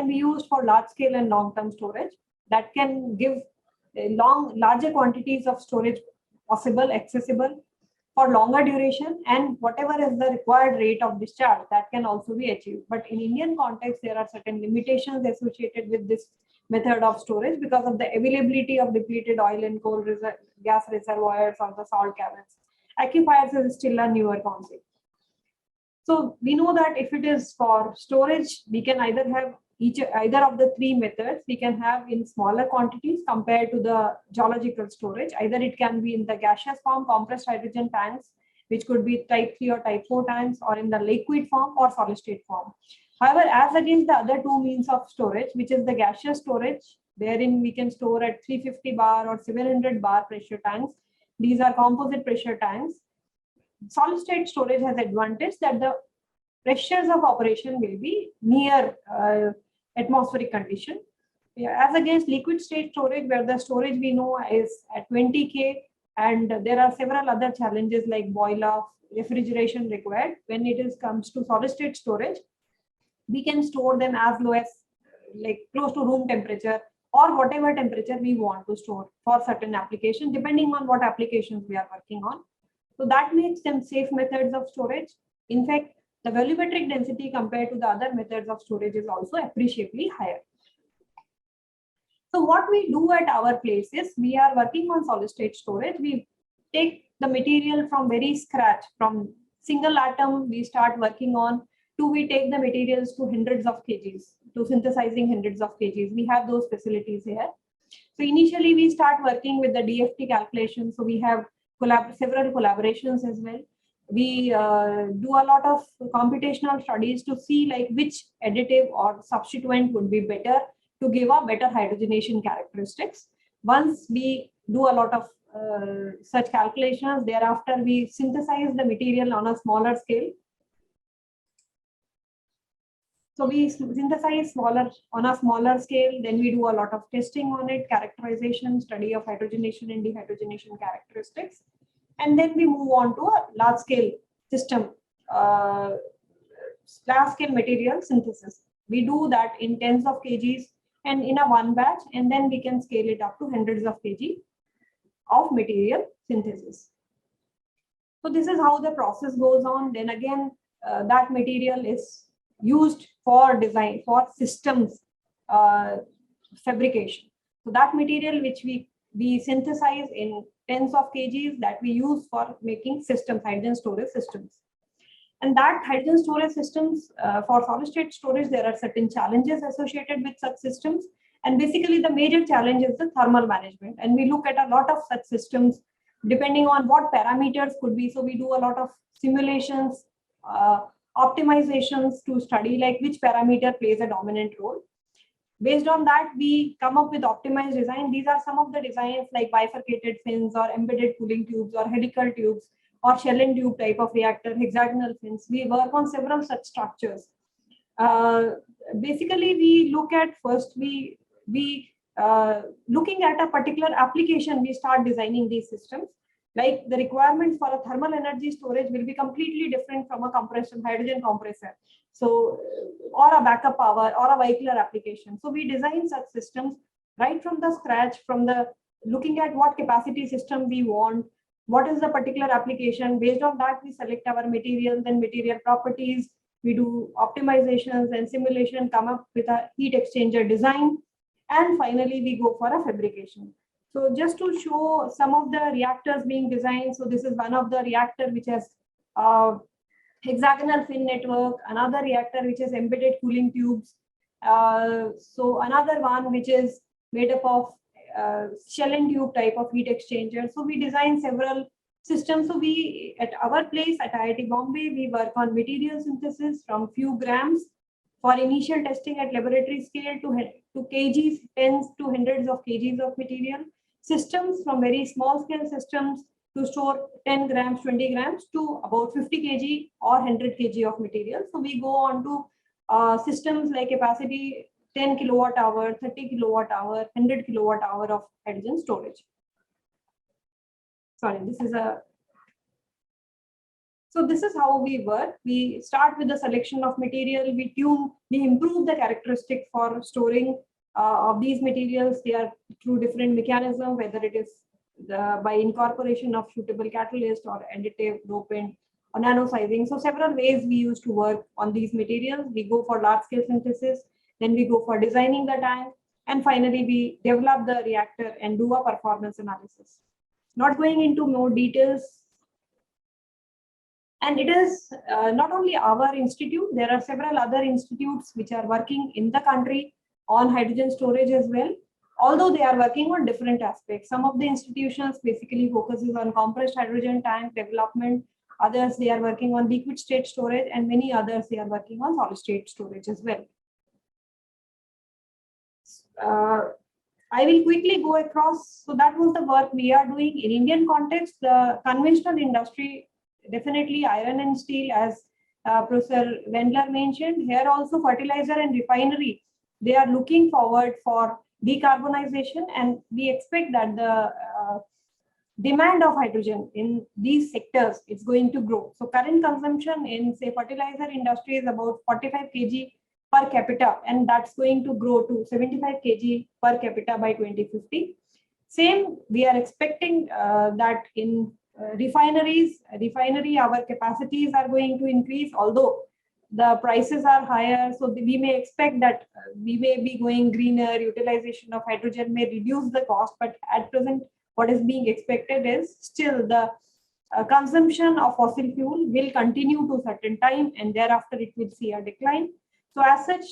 be used for large scale and long-term storage, that can give larger quantities of storage possible, accessible for longer duration, and whatever is the required rate of discharge, that can also be achieved. But in Indian context, there are certain limitations associated with this method of storage because of the availability of depleted oil and coal gas reservoirs or the salt caverns. Aquifers is still a newer concept. So we know that if it is for storage, we can either have either of the three methods. We can have in smaller quantities compared to the geological storage. Either it can be in the gaseous form, compressed hydrogen tanks, which could be type 3 or type 4 tanks, or in the liquid form or solid state form. However, as against the other two means of storage, which is the gaseous storage, wherein we can store at 350 bar or 700 bar pressure tanks. These are composite pressure tanks. Solid state storage has advantage that the pressures of operation will be near atmospheric condition. As against liquid state storage, where the storage we know is at 20 K, and there are several other challenges like boil off, refrigeration required. When it comes to solid state storage, we can store them as low as close to room temperature, or whatever temperature we want to store for certain applications, depending on what applications we are working on. So that makes them safe methods of storage. In fact, the volumetric density compared to the other methods of storage is also appreciably higher. So what we do at our place is we are working on solid state storage. We take the material from very scratch, from single atom we start working on to we take the materials to hundreds of kgs, to synthesizing hundreds of kgs. We have those facilities here. So initially we start working with the DFT calculation. So we have several collaborations as well. We do a lot of computational studies to see like which additive or substituent would be better to give a better hydrogenation characteristics. Once we do a lot of such calculations, thereafter we synthesize the material on a smaller scale. So we synthesize on a smaller scale, then we do a lot of testing on it, characterization, study of hydrogenation and dehydrogenation characteristics. And then we move on to a large scale system, large scale material synthesis. We do that in tens of kgs and in a one batch, and then we can scale it up to hundreds of kg of material synthesis. So this is how the process goes on. Then again, that material is used for design, for systems fabrication. So that material which we synthesize in tens of kgs, that we use for making systems, hydrogen storage systems. And that hydrogen storage systems, for solid state storage, there are certain challenges associated with such systems. And basically the major challenge is the thermal management. And we look at a lot of such systems depending on what parameters could be. So we do a lot of simulations, optimizations to study like which parameter plays a dominant role. Based on that, we come up with optimized design. These are some of the designs like bifurcated fins or embedded cooling tubes or helical tubes or shell and tube type of reactor, hexagonal fins. We work on several such structures. Basically, we look at first, looking at a particular application, we start designing these systems. Like the requirements for a thermal energy storage will be completely different from a hydrogen compressor. So, or a backup power or a vehicular application. So we design such systems right from the scratch, looking at what capacity system we want, what is the particular application. Based on that, we select our material, then material properties. We do optimizations and simulation, come up with a heat exchanger design. And finally, we go for a fabrication. So just to show some of the reactors being designed. So this is one of the reactor which has hexagonal fin network, another reactor which has embedded cooling tubes. So another one which is made up of shell and tube type of heat exchanger. So we design several systems. So we, at our place at IIT Bombay, we work on material synthesis from few grams for initial testing at laboratory scale to kgs, tens to hundreds of kgs of material. Systems from very small scale systems to store 10 grams, 20 grams to about 50 kg or 100 kg of material. So we go on to systems like capacity 10 kilowatt hour, 30 kilowatt hour, 100 kilowatt hour of hydrogen storage. Sorry, this is a... So this is how we work. We start with the selection of material, we improve the characteristic for storing of these materials. They are through different mechanisms, whether it is by incorporation of suitable catalyst or additive, dopant, or nano sizing. So several ways we used to work on these materials. We go for large scale synthesis, then we go for designing the tank, and finally we develop the reactor and do a performance analysis. Not going into more details. And it is not only our institute, there are several other institutes which are working in the country on hydrogen storage as well, although they are working on different aspects. Some of the institutions basically focuses on compressed hydrogen tank development, others they are working on liquid state storage, and many others they are working on solid state storage as well. I will quickly go across. So that was the work we are doing in Indian context. The conventional industry, definitely iron and steel, as Professor Wendler mentioned. Here also fertilizer and refinery, they are looking forward for decarbonization, and we expect that the demand of hydrogen in these sectors is going to grow. So current consumption in, say, fertilizer industry is about 45 kg per capita, and that's going to grow to 75 kg per capita by 2050. Same, we are expecting that in refinery, our capacities are going to increase, although the prices are higher. So we may expect that we may be going greener, utilization of hydrogen may reduce the cost, but at present, what is being expected is still the consumption of fossil fuel will continue to a certain time, and thereafter it will see a decline. So as such,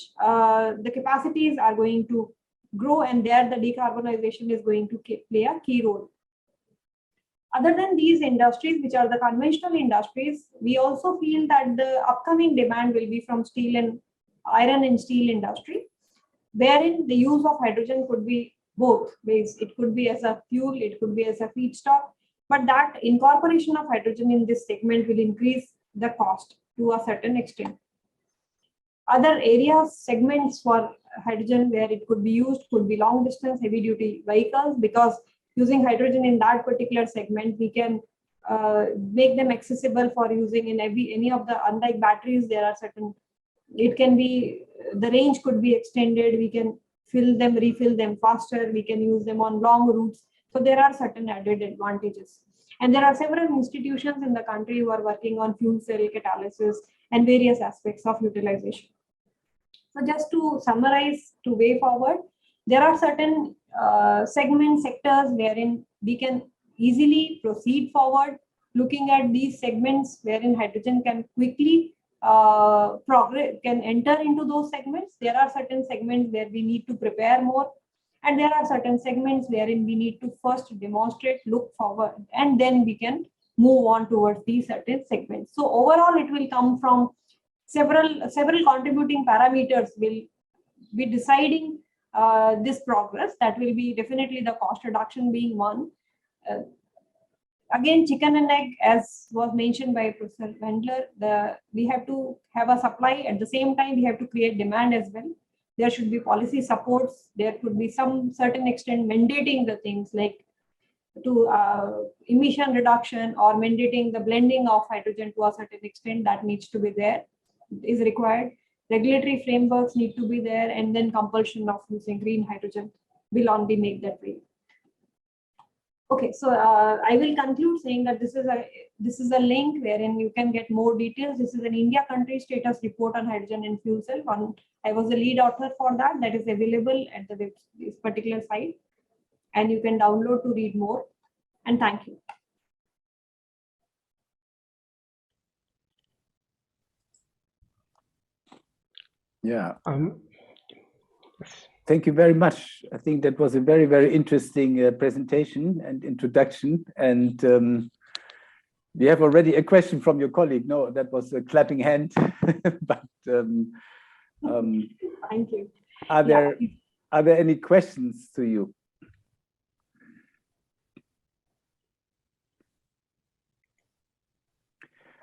the capacities are going to grow, and there the decarbonization is going to play a key role. Other than these industries, which are the conventional industries, we also feel that the upcoming demand will be from steel and iron and steel industry, wherein the use of hydrogen could be both ways. It could be as a fuel, it could be as a feedstock, but that incorporation of hydrogen in this segment will increase the cost to a certain extent. Other areas, segments for hydrogen where it could be used could be long distance heavy duty vehicles, because using hydrogen in that particular segment, we can make them accessible for using in any of the, unlike batteries, there are certain, it can be, the range could be extended, we can fill them, refill them faster, we can use them on long routes. So there are certain added advantages. And there are several institutions in the country who are working on fuel cell catalysis and various aspects of utilization. So just to summarize, to way forward, there are certain segment sectors wherein we can easily proceed forward, looking at these segments wherein hydrogen can quickly progress, can enter into those segments. There are certain segments where we need to prepare more, and there are certain segments wherein we need to first demonstrate, look forward, and then we can move on towards these certain segments. So overall, it will come from several contributing parameters will be deciding this progress. That will be definitely the cost reduction being one. Again, chicken and egg, as was mentioned by Professor Wendler, we have to have a supply. At the same time, we have to create demand as well. There should be policy supports. There could be some certain extent mandating the things like to emission reduction or mandating the blending of hydrogen to a certain extent. That needs to be there, is required. Regulatory frameworks need to be there, and then compulsion of using green hydrogen will only make that way. Okay, so I will conclude saying that this is a link wherein you can get more details. This is an India country status report on hydrogen and fuel cell. I was the lead author for that. That is available at this particular site, and you can download to read more. And thank you. Yeah. Yes. Thank you very much. I think that was a very, very interesting presentation and introduction. And we have already a question from your colleague. No, that was a clapping hand. But thank you. Are there any questions to you?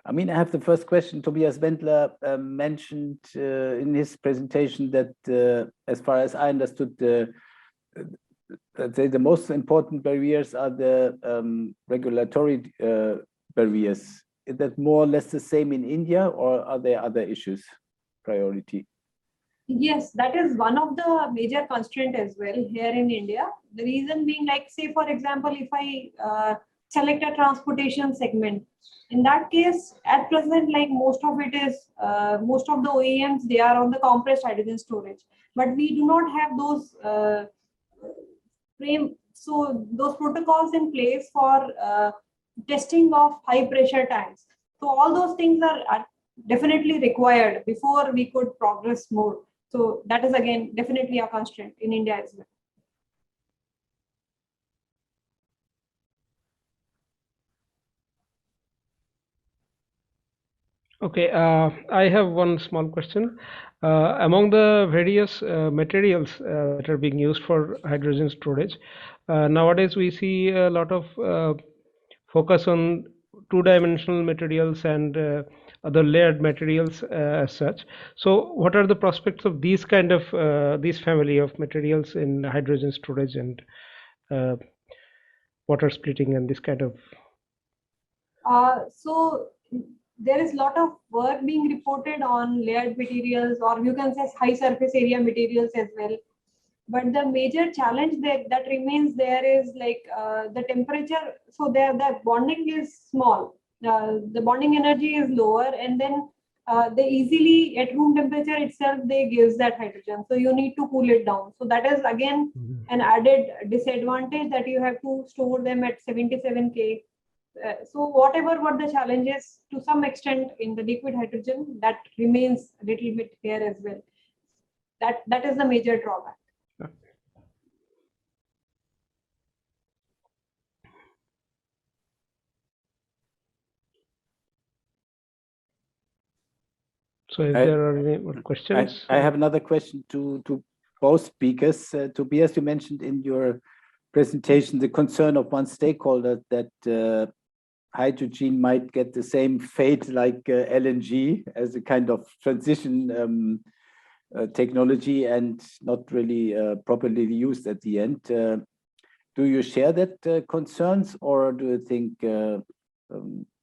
I mean, I have the first question. Tobias Wendler mentioned in his presentation that, as far as I understood, let's say the most important barriers are the regulatory barriers. Is that more or less the same in India, or are there other issues, priority? Yes, that is one of the major constraints as well here in India. The reason being, like, say, for example, if I select a transportation segment, in that case, at present, like most of it is, most of the OEMs, they are on the compressed hydrogen storage, but we do not have those those protocols in place for testing of high pressure tanks. So all those things are definitely required before we could progress more. So that is again definitely a constraint in India as well. Okay, I have one small question. Among the various materials that are being used for hydrogen storage, nowadays we see a lot of focus on two-dimensional materials and other layered materials as such. So what are the prospects of these kind of these family of materials in hydrogen storage and water splitting and this kind of? So there is a lot of work being reported on layered materials, or you can say high surface area materials as well. But the major challenge that remains there is like the temperature. So there, the bonding is small. The bonding energy is lower, and then they easily at room temperature itself they gives that hydrogen. So you need to cool it down. So that is again an added disadvantage, that you have to store them at 77 K. So whatever were the challenges, to some extent in the liquid hydrogen, that remains a little bit here as well. That is the major drawback. So if there are any more questions. I have another question to both speakers. Tobias, you mentioned in your presentation the concern of one stakeholder that hydrogen might get the same fate like LNG as a kind of transition technology and not really properly used at the end. Do you share that concerns, or do you think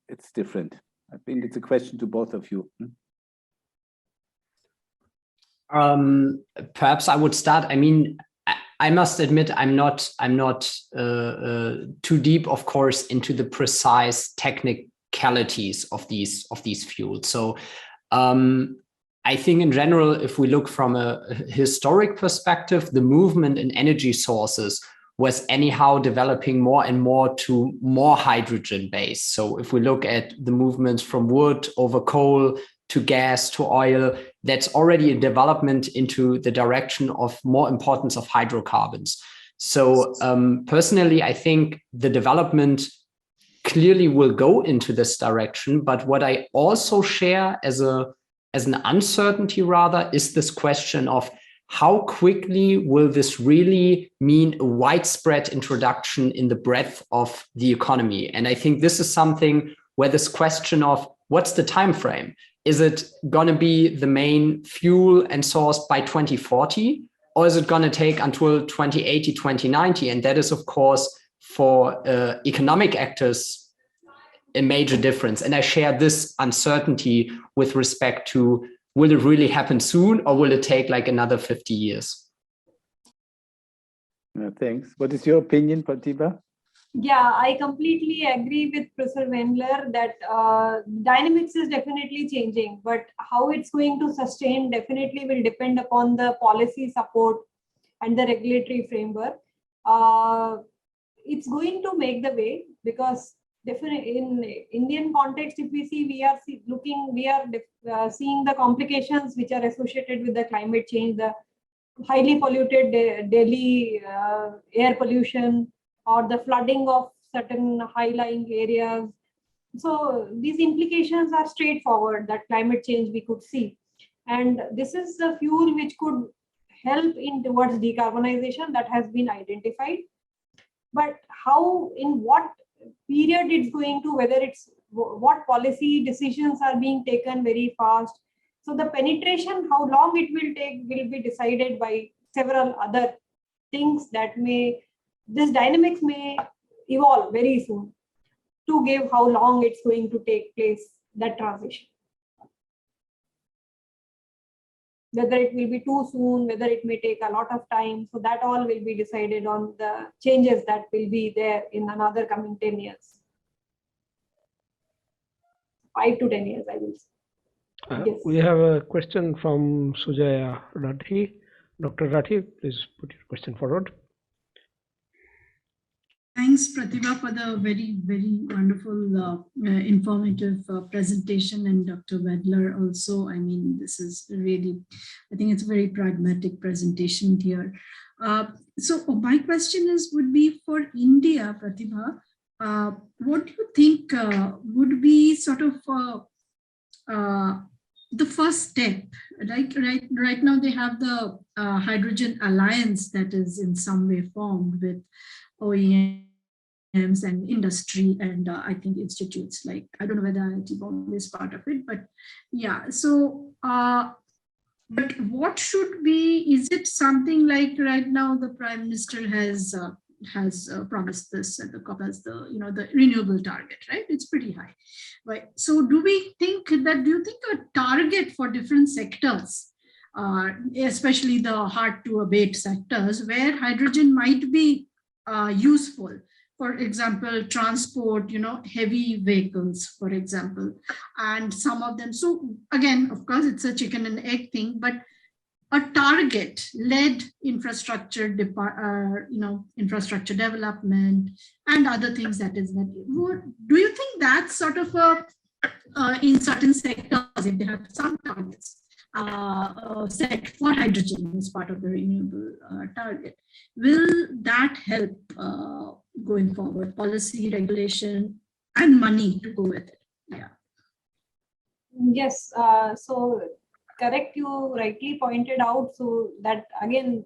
it's different? I think it's a question to both of you. Perhaps I would start. I mean, I must admit I'm not too deep, of course, into the precise technicalities of these fuels. So I think in general, if we look from a historic perspective, the movement in energy sources was anyhow developing more and more to more hydrogen based. So if we look at the movements from wood over coal to gas to oil, that's already a development into the direction of more importance of hydrocarbons. So personally, I think the development clearly will go into this direction. But what I also share as an uncertainty rather is this question of how quickly will this really mean a widespread introduction in the breadth of the economy? And I think this is something where this question of what's the time frame? Is it going to be the main fuel and source by 2040? Or is it going to take until 2080, 2090? And that is, of course, for economic actors, a major difference. And I share this uncertainty with respect to, will it really happen soon, or will it take like another 50 years? Thanks. What is your opinion, Pratibha? Yeah, I completely agree with Professor Wendler that dynamics is definitely changing, but how it's going to sustain definitely will depend upon the policy support and the regulatory framework. It's going to make the way, because definitely in Indian context, if we see, we are seeing the complications which are associated with the climate change, the highly polluted Delhi air pollution, or the flooding of certain high-lying areas. So these implications are straightforward, that climate change we could see. And this is the fuel which could help in towards decarbonization that has been identified. But how, in what period it's going to, whether it's what policy decisions are being taken very fast. So the penetration, how long it will take, will be decided by several other things that this dynamics may evolve very soon to give how long it's going to take place, that transition. Whether it will be too soon, whether it may take a lot of time. So that all will be decided on the changes that will be there in another coming 10 years. 5 to 10 years, I will say. Yes. We have a question from Sujaya Rathi. Dr. Rathi, please put your question forward. Thanks, Pratibha, for the very, very wonderful, informative presentation, and Dr. Wendler also. I mean, this is really, I think it's a very pragmatic presentation here. So my question would be for India, Pratibha. What do you think would be sort of the first step? Right now they have the Hydrogen Alliance that is in some way formed with OEMs and industry, and I think institutes like, I don't know whether IITB Bombay is part of it, but yeah. So, but what should be? Is it something like right now the Prime Minister has promised this at the COP as the the renewable target, right? It's pretty high, right? So, do you think a target for different sectors especially the hard to abate sectors where hydrogen might be useful. For example, transport, heavy vehicles, for example, and some of them. So again, of course, it's a chicken and egg thing, but a target-led infrastructure, infrastructure development and other things that is that. Do you think that's sort of in certain sectors, if they have some targets set for hydrogen as part of the renewable target, will that help going forward, policy, regulation, and money to go with it? Yeah. Yes. So correct, you rightly pointed out. So that again,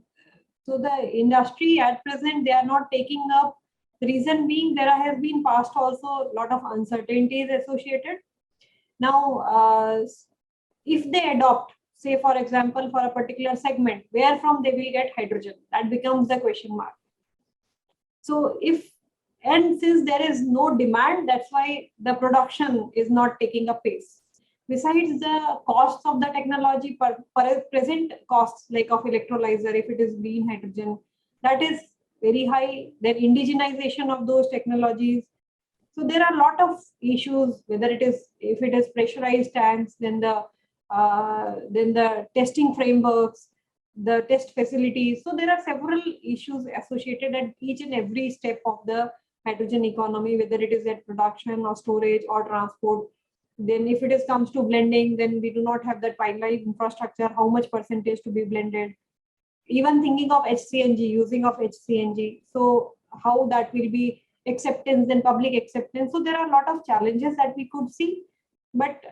so the industry at present, they are not taking up. The reason being, there has been past also a lot of uncertainties associated. Now, if they adopt, say for example, for a particular segment, where from they will get hydrogen, that becomes the question mark. So since there is no demand, that's why the production is not taking a pace. Besides the costs of the technology, present costs like of electrolyzer, if it is green hydrogen, that is very high. Then indigenization of those technologies. So there are a lot of issues, whether if it is pressurized tanks, then the testing frameworks, the test facilities. So there are several issues associated at each and every step of the hydrogen economy, whether it is at production or storage or transport. Then if it comes to blending, then we do not have that pipeline infrastructure, how much percentage to be blended. Even thinking of HCNG, using of HCNG. So how that will be acceptance and public acceptance. So there are a lot of challenges that we could see. But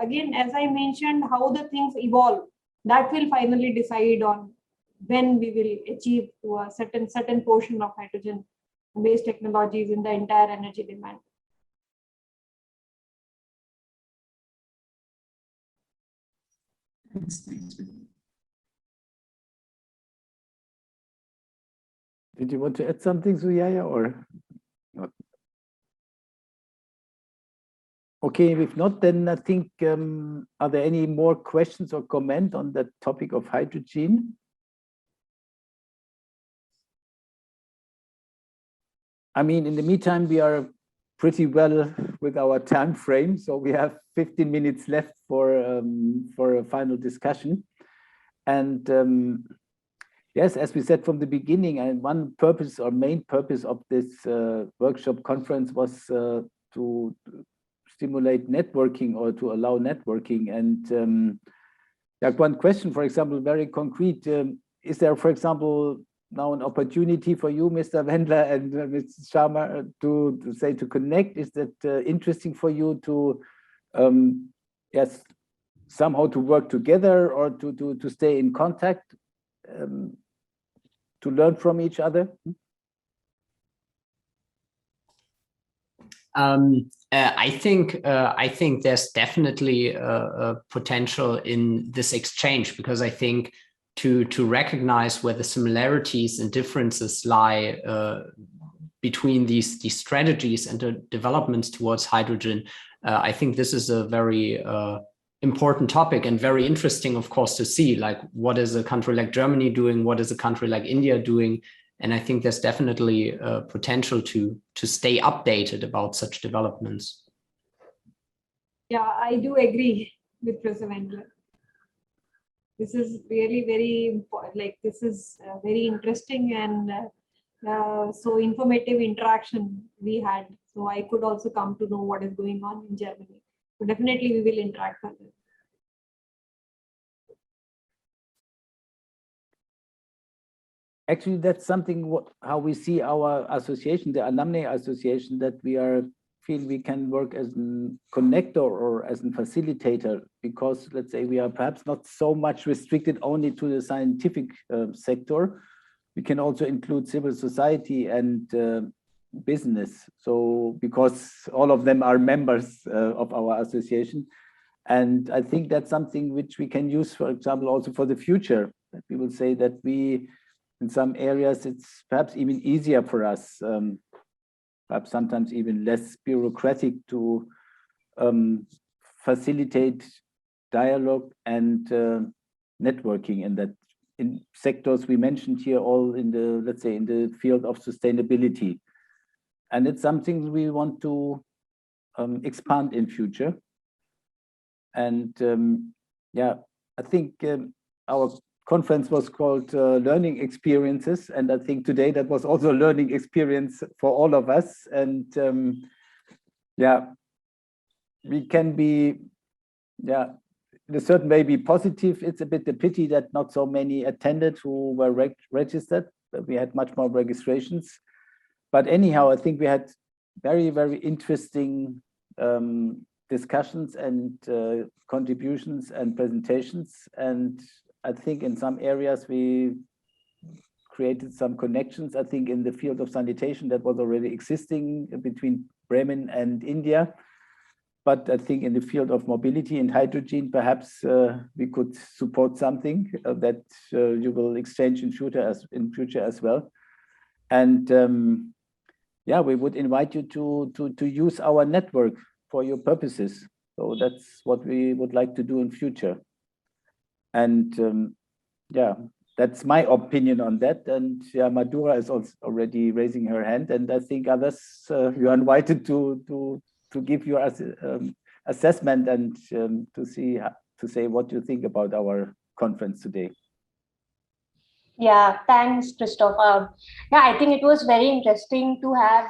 again, as I mentioned, how the things evolve, that will finally decide on when we will achieve to a certain portion of hydrogen-based technologies in the entire energy demand. Thanks. Did you want to add something, Suyaya, or not? Okay, if not, then I think, are there any more questions or comment on that topic of hydrogen? I mean, in the meantime, we are pretty well with our time frame, so we have 15 minutes left for a final discussion. And yes, as we said from the beginning, and one purpose or main purpose of this workshop conference was to stimulate networking or to allow networking. And like one question, for example, very concrete, is there, for example, now an opportunity for you, Mr. Wendler and Mr. Sharma, to connect? Is that interesting for you to, yes, somehow to work together or to stay in contact, to learn from each other? I think there's definitely a potential in this exchange, because I think to recognize where the similarities and differences lie between these strategies and the developments towards hydrogen, I think this is a very important topic and very interesting, of course, to see, like, what is a country like Germany doing, what is a country like India doing. And I think there's definitely potential to stay updated about such developments. Yeah, I do agree with Professor Wendler. This is really very important. Like, this is very interesting and so informative interaction we had. So I could also come to know what is going on in Germany. So definitely we will interact further. Actually, that's something how we see our association, the Alumni Association, that we feel we can work as a connector or as a facilitator, because let's say we are perhaps not so much restricted only to the scientific sector. We can also include civil society and business. So because all of them are members of our association. And I think that's something which we can use, for example, also for the future. That we will say that in some areas, it's perhaps even easier for us, perhaps sometimes even less bureaucratic to facilitate dialogue and networking in that, in sectors we mentioned here, all in the, let's say, in the field of sustainability. And it's something we want to expand in future. And yeah, I think our conference was called Learning Experiences. And I think today that was also a learning experience for all of us. And yeah, we can be, yeah, in a certain way be positive. It's a bit a pity that not so many attended who were registered, but we had much more registrations. But anyhow, I think we had very, very interesting discussions and contributions and presentations. And I think in some areas we created some connections. I think in the field of sanitation that was already existing between Bremen and India. But I think in the field of mobility and hydrogen, perhaps we could support something that you will exchange in future as well. And yeah, we would invite you to use our network for your purposes. So that's what we would like to do in future. And yeah, that's my opinion on that. And yeah, Madura is also already raising her hand, and I think others you are invited to give your assessment and to say what you think about our conference today. Yeah, thanks, Christoph. Yeah, I think it was very interesting to have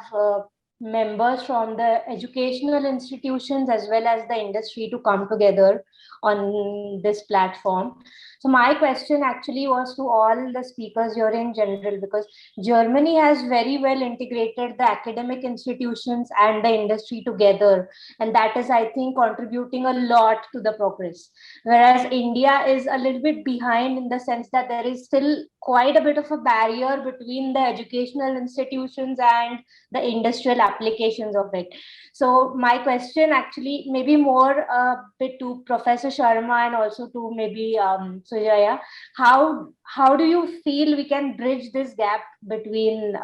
members from the educational institutions as well as the industry to come together on this platform. So my question actually was to all the speakers here in general, because Germany has very well integrated the academic institutions and the industry together. And that is, I think, contributing a lot to the progress. Whereas India is a little bit behind in the sense that there is still quite a bit of a barrier between the educational institutions and the industrial applications of it. So my question actually maybe more a bit to Professor Sharma and also to maybe Sujaya, how do you feel we can bridge this gap between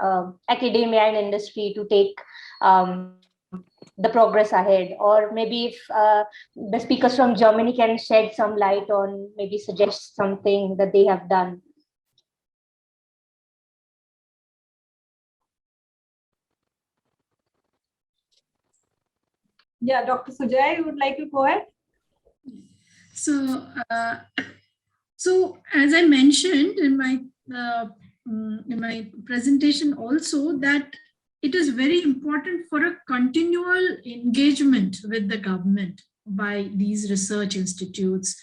academia and industry to take the progress ahead? Or maybe if the speakers from Germany can shed some light on, maybe suggest something that they have done. Yeah, Dr. Sujaya, you would like to go ahead? So, so as I mentioned in my presentation also, that it is very important for a continual engagement with the government by these research institutes,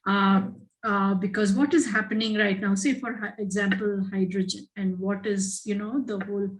because what is happening right now, say for example, hydrogen, and what is, you know, the whole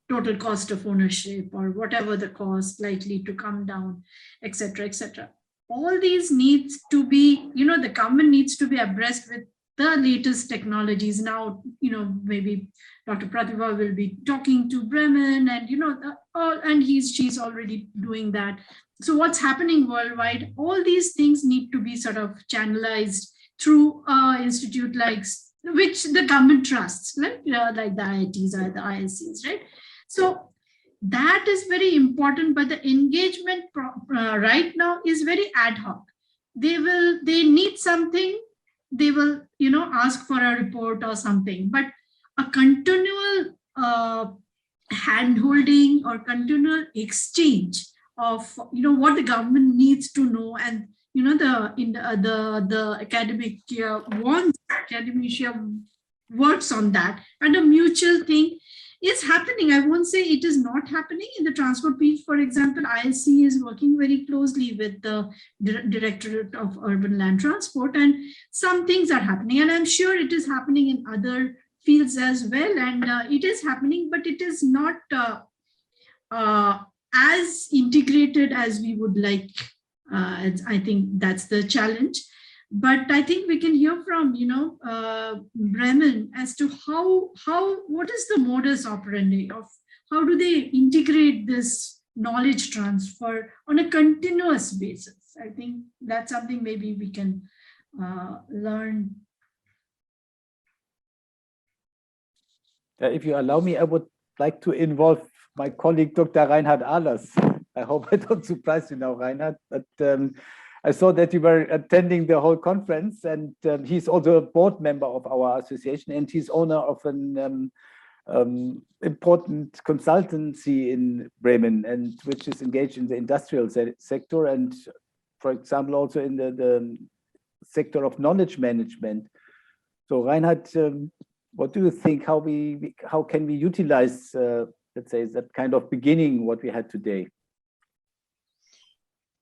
total cost of ownership or whatever the cost likely to come down, etc., etc. All these needs to be, you know, the government needs to be abreast with the latest technologies. Now, you know, maybe Dr. Pratibha will be talking to Bremen, and, you know, and she's already doing that. So what's happening worldwide, all these things need to be sort of channelized through an institute like, which the government trusts, right? Like the IITs or the ISCs, right? So that is very important, but the engagement right now is very ad hoc. They need something, they will, you know, ask for a report or something, but a continual hand-holding or continual exchange of, you know, what the government needs to know, and, you know, the academic wants, academia works on that, and a mutual thing is happening. I won't say it is not happening. In the transport field, for example, ISC is working very closely with the Directorate of Urban Land Transport, and some things are happening, and I'm sure it is happening in other fields as well, and it is happening, but it is not as integrated as we would like. I think that's the challenge. But I think we can hear from, you know, Bremen as to what is the modus operandi of how do they integrate this knowledge transfer on a continuous basis. I think that's something maybe we can learn. If you allow me, I would like to involve my colleague, Dr. Reinhard Ahlers. I hope I don't surprise you now, Reinhard, but I saw that you were attending the whole conference, and he's also a board member of our association, and he's owner of an important consultancy in Bremen, and which is engaged in the industrial sector, and for example, also in the sector of knowledge management. So Reinhard, what do you think? How can we utilize, let's say, that kind of beginning what we had today?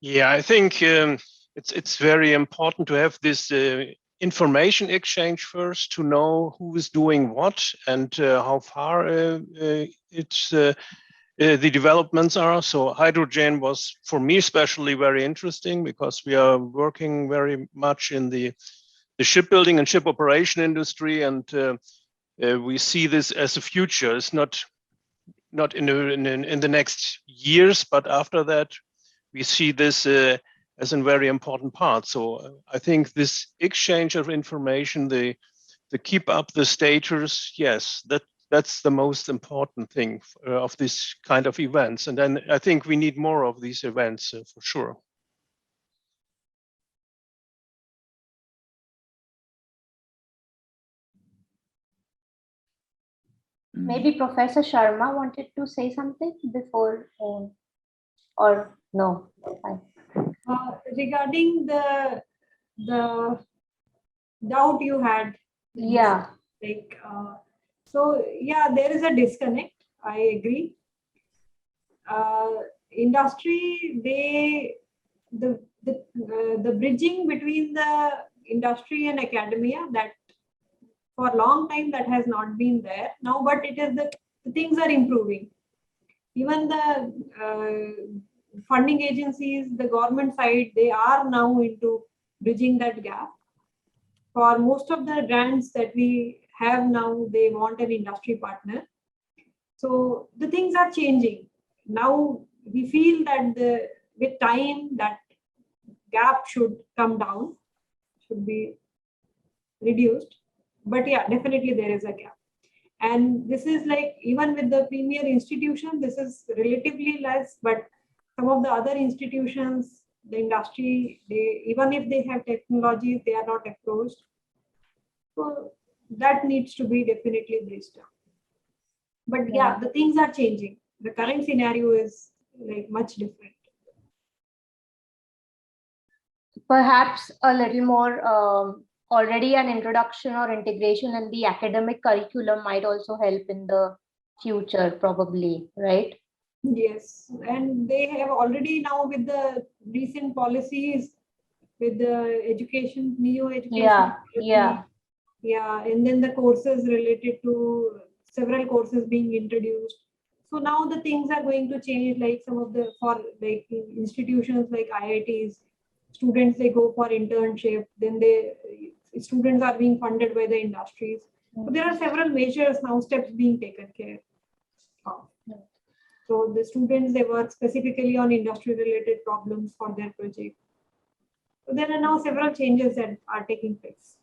Yeah, I think it's very important to have this information exchange first, to know who is doing what and how far the developments are. So hydrogen was, for me especially, very interesting because we are working very much in the shipbuilding and ship operation industry, and we see this as a future. It's not in the next years, but after that, we see this as a very important part. So I think this exchange of information, the keep up the status, yes, that's the most important thing of this kind of events. And then I think we need more of these events for sure. Maybe Professor Sharma wanted to say something before, or no? Regarding the doubt you had, Yeah. like so yeah, there is a disconnect. I agree. Industry, the bridging between the industry and academia, that for a long time that has not been there now, but it is the things are improving. Even the funding agencies, the government side, they are now into bridging that gap. For most of the grants that we have now, they want an industry partner. So the things are changing. Now we feel that with time, that gap should come down, should be reduced. But yeah, definitely there is a gap. And this is like, even with the premier institution, this is relatively less, but some of the other institutions, the industry, even if they have technologies, they are not approached. So that needs to be definitely bridged down. But yeah, the things are changing. The current scenario is like much different. Perhaps a little more, already an introduction or integration in the academic curriculum might also help in the future, probably, right? Yes, and they have already now, with the recent policies, with the education, neo education. Yeah, and then the courses related to several courses being introduced. So now the things are going to change, like some of the, for like institutions like IITs, students, they go for internship, then students are being funded by the industries. So there are several measures now, steps being taken care of. So the students, they work specifically on industry related problems for their project. So there are now several changes that are taking place.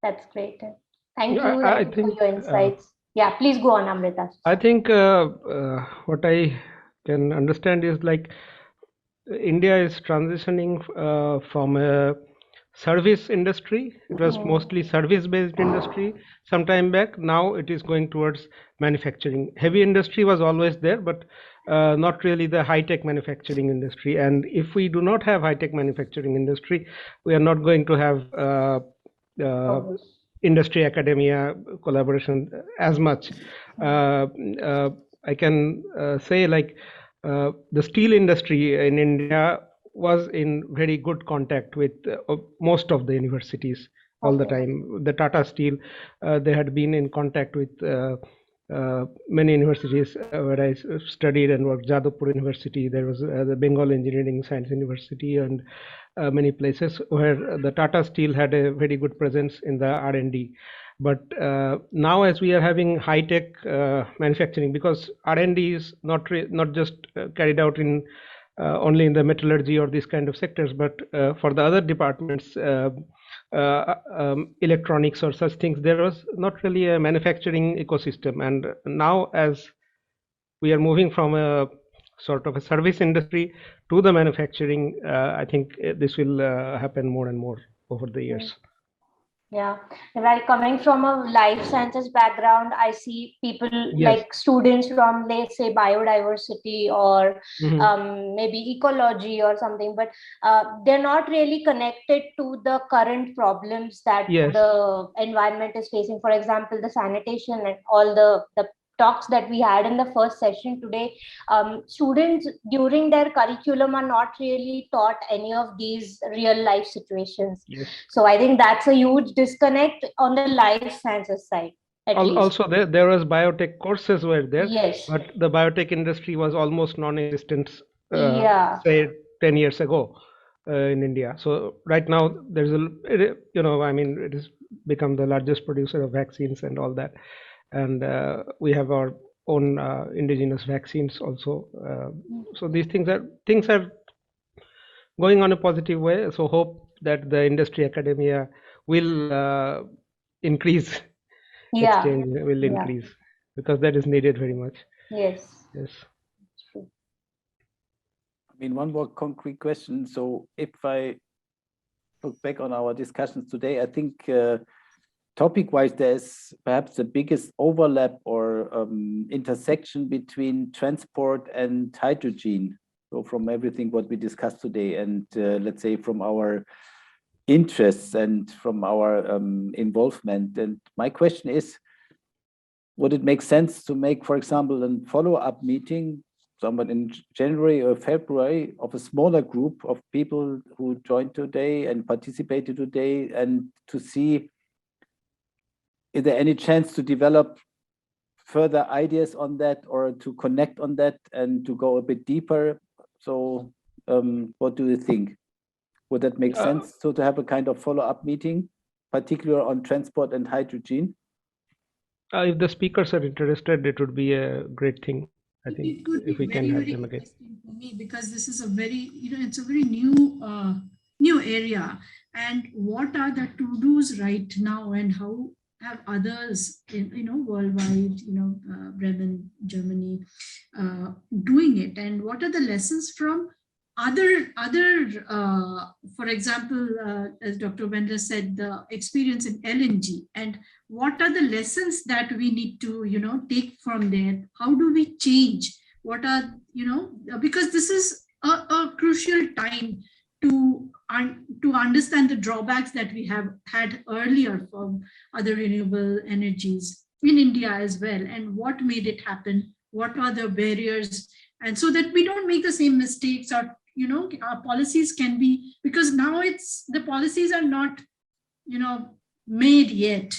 That's great. Thank you I think, for your insights. Yeah, please go on, Amrita. I think what I can understand is like India is transitioning from a service industry. It was mostly service-based industry some time back. Now it is going towards manufacturing. Heavy industry was always there, but not really the high-tech manufacturing industry. And if we do not have high-tech manufacturing industry, we are not going to have industry academia collaboration as much. I can say like the steel industry in India was in very good contact with most of the universities all the time. The Tata Steel, they had been in contact with many universities where I studied and worked. Jadavpur University, there was the Bengal Engineering Science University, and many places where the Tata Steel had a very good presence in the R&D. But now, as we are having high-tech manufacturing, because R&D is not just carried out in only in the metallurgy or these kind of sectors, but for the other departments, electronics or such things, there was not really a manufacturing ecosystem. And now, as we are moving from a sort of a service industry to the manufacturing, I think this will happen more and more over the years. Yeah, well, coming from a life sciences background, I see people Yes. like students from, let's say, biodiversity or Mhm. maybe ecology or something, but they're not really connected to the current problems that Yes. the environment is facing. For example, the sanitation and all the talks that we had in the first session today, students during their curriculum are not really taught any of these real life situations. Yes. So I think that's a huge disconnect on the life sciences side, at least. Also, there was biotech courses were there, Yes. but the biotech industry was almost non-existent, Yeah. say 10 years ago in India. So right now there's I mean, it has become the largest producer of vaccines and all that, and we have our own indigenous vaccines also. So these things are going on a positive way. So hope that the industry academia will increase. Yeah. Exchange will increase because that is needed very much. Yes. Yes. I mean, one more concrete question. So if I look back on our discussions today, I think topic-wise, there's perhaps the biggest overlap or intersection between transport and hydrogen. So from everything what we discussed today, and let's say from our interests and from our involvement. And my question is, would it make sense to make, for example, a follow-up meeting somewhat in January or February of a smaller group of people who joined today and participated today, and to see, is there any chance to develop further ideas on that or to connect on that and to go a bit deeper? So what do you think? Would that make sense? So to have a kind of follow-up meeting, particularly on transport and hydrogen? If the speakers are interested, it would be a great thing. I think it could if be we can very, have very them again. interesting for me, because this is a very, it's a very new area. And what are the to-dos right now, and how have others, worldwide, Bremen, Germany, doing it, and what are the lessons from other for example, as Dr. Wendler said, the experience in LNG, and what are the lessons that we need to take from there? How do we change? What are because this is a crucial time to understand the drawbacks that we have had earlier from other renewable energies in India as well, and what made it happen, what are the barriers, and so that we don't make the same mistakes, or our policies can be, because now the policies are not made yet,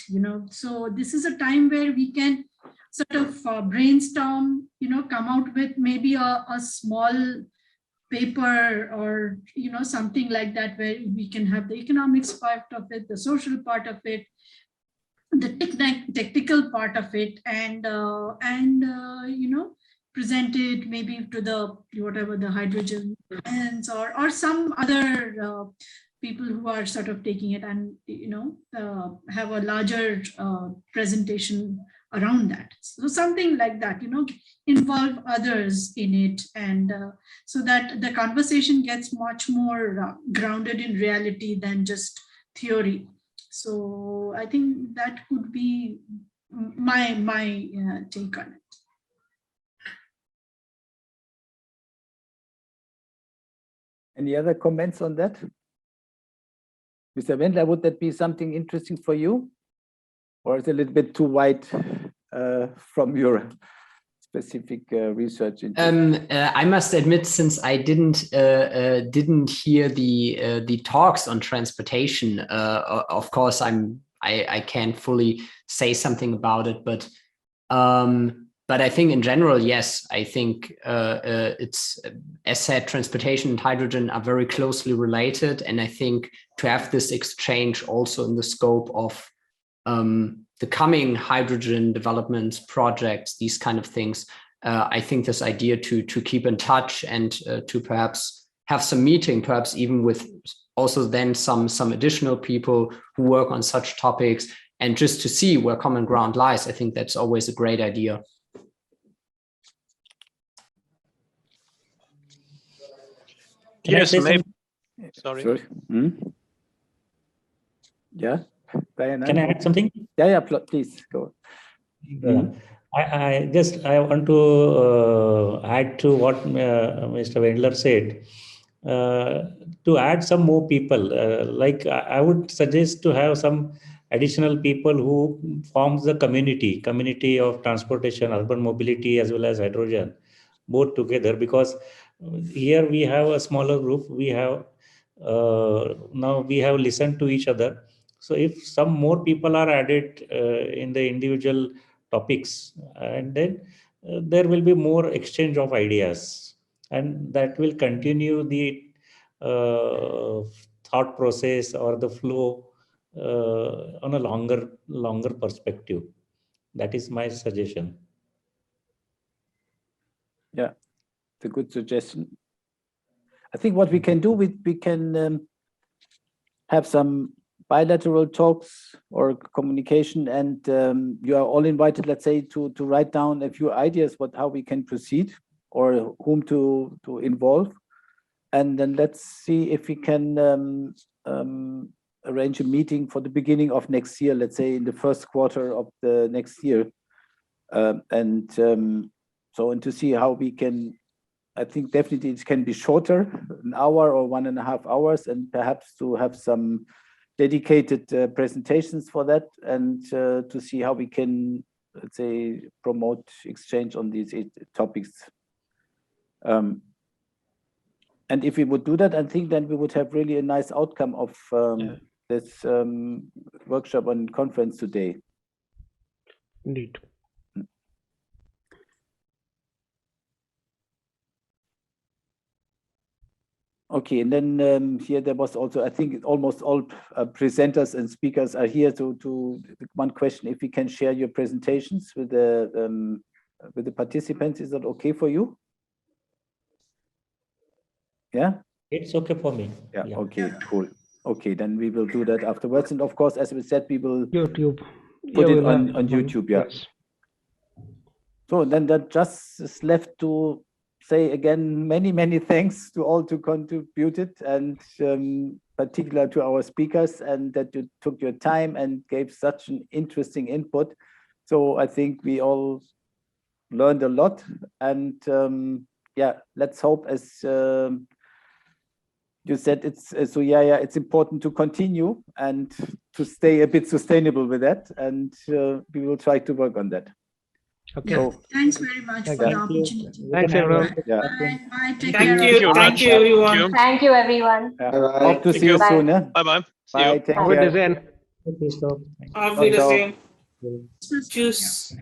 so this is a time where we can sort of brainstorm, come out with maybe a small paper or something like that, where we can have the economics part of it, the social part of it, the technical part of it, and present it maybe to the whatever the hydrogen plants or some other people who are sort of taking it, and have a larger presentation around that. So something like that, involve others in it, and so that the conversation gets much more grounded in reality than just theory. So I think that could be my take on it. Any other comments on that? Mr. Wendler, would that be something interesting for you? Or is it a little bit too wide from your specific research? I must admit, since I didn't hear the talks on transportation, of course I can't fully say something about it, but I think in general, yes, I think it's, as said, transportation and hydrogen are very closely related, and I think to have this exchange also in the scope of the coming hydrogen developments projects, these kind of things, I think this idea to keep in touch and to perhaps have some meeting, perhaps even with also then some additional people who work on such topics, and just to see where common ground lies, I think that's always a great idea. Yes, say maybe. something? Sorry. Hmm? Yeah, Diana. Can I add something? Yeah, please go. I want to add to what Mr. Wendler said. To add some more people, like I would suggest to have some additional people who forms the community of transportation, urban mobility, as well as hydrogen, both together, because here we have a smaller group. We have now we have listened to each other. So if some more people are added in the individual topics, and then there will be more exchange of ideas, and that will continue the thought process or the flow on a longer perspective. That is my suggestion. Yeah, it's a good suggestion. I think what we can do, we can have some bilateral talks or communication, and you are all invited, let's say, to write down a few ideas how we can proceed or whom to involve, and then let's see if we can arrange a meeting for the beginning of next year, let's say in the first quarter of the next year, and to see how we can. I think definitely it can be shorter, an hour or 1.5 hours, and perhaps to have some dedicated presentations for that, and to see how we can, let's say, promote exchange on these topics. And if we would do that, I think then we would have really a nice outcome of this workshop and conference today. Indeed. Okay, and then here there was also, I think almost all presenters and speakers are here to one question, if we can share your presentations with the participants. Is that okay for you? Yeah? It's okay for me. Yeah. Okay, cool. Okay, then we will do that afterwards. And of course, as we said, we will YouTube. Put it on YouTube, yeah. Yes. So then that just is left to say again, many thanks to all who contributed, and particular to our speakers, and that you took your time and gave such an interesting input. So I think we all learned a lot, and yeah, let's hope, as you said, it's it's important to continue and to stay a bit sustainable with that, and we will try to work on that. Okay. Yeah, thanks very much for the opportunity. Thanks, everyone. Yeah. Bye. Bye. Take Thank care. you. Thank you, everyone. Thank you, everyone. Yeah. Bye-bye. Hope to see you Bye. soon. Bye-bye. See Bye. you. Take Auf care. Wiedersehen. Okay, stop. Auf Wiedersehen. Yeah. Tschüss.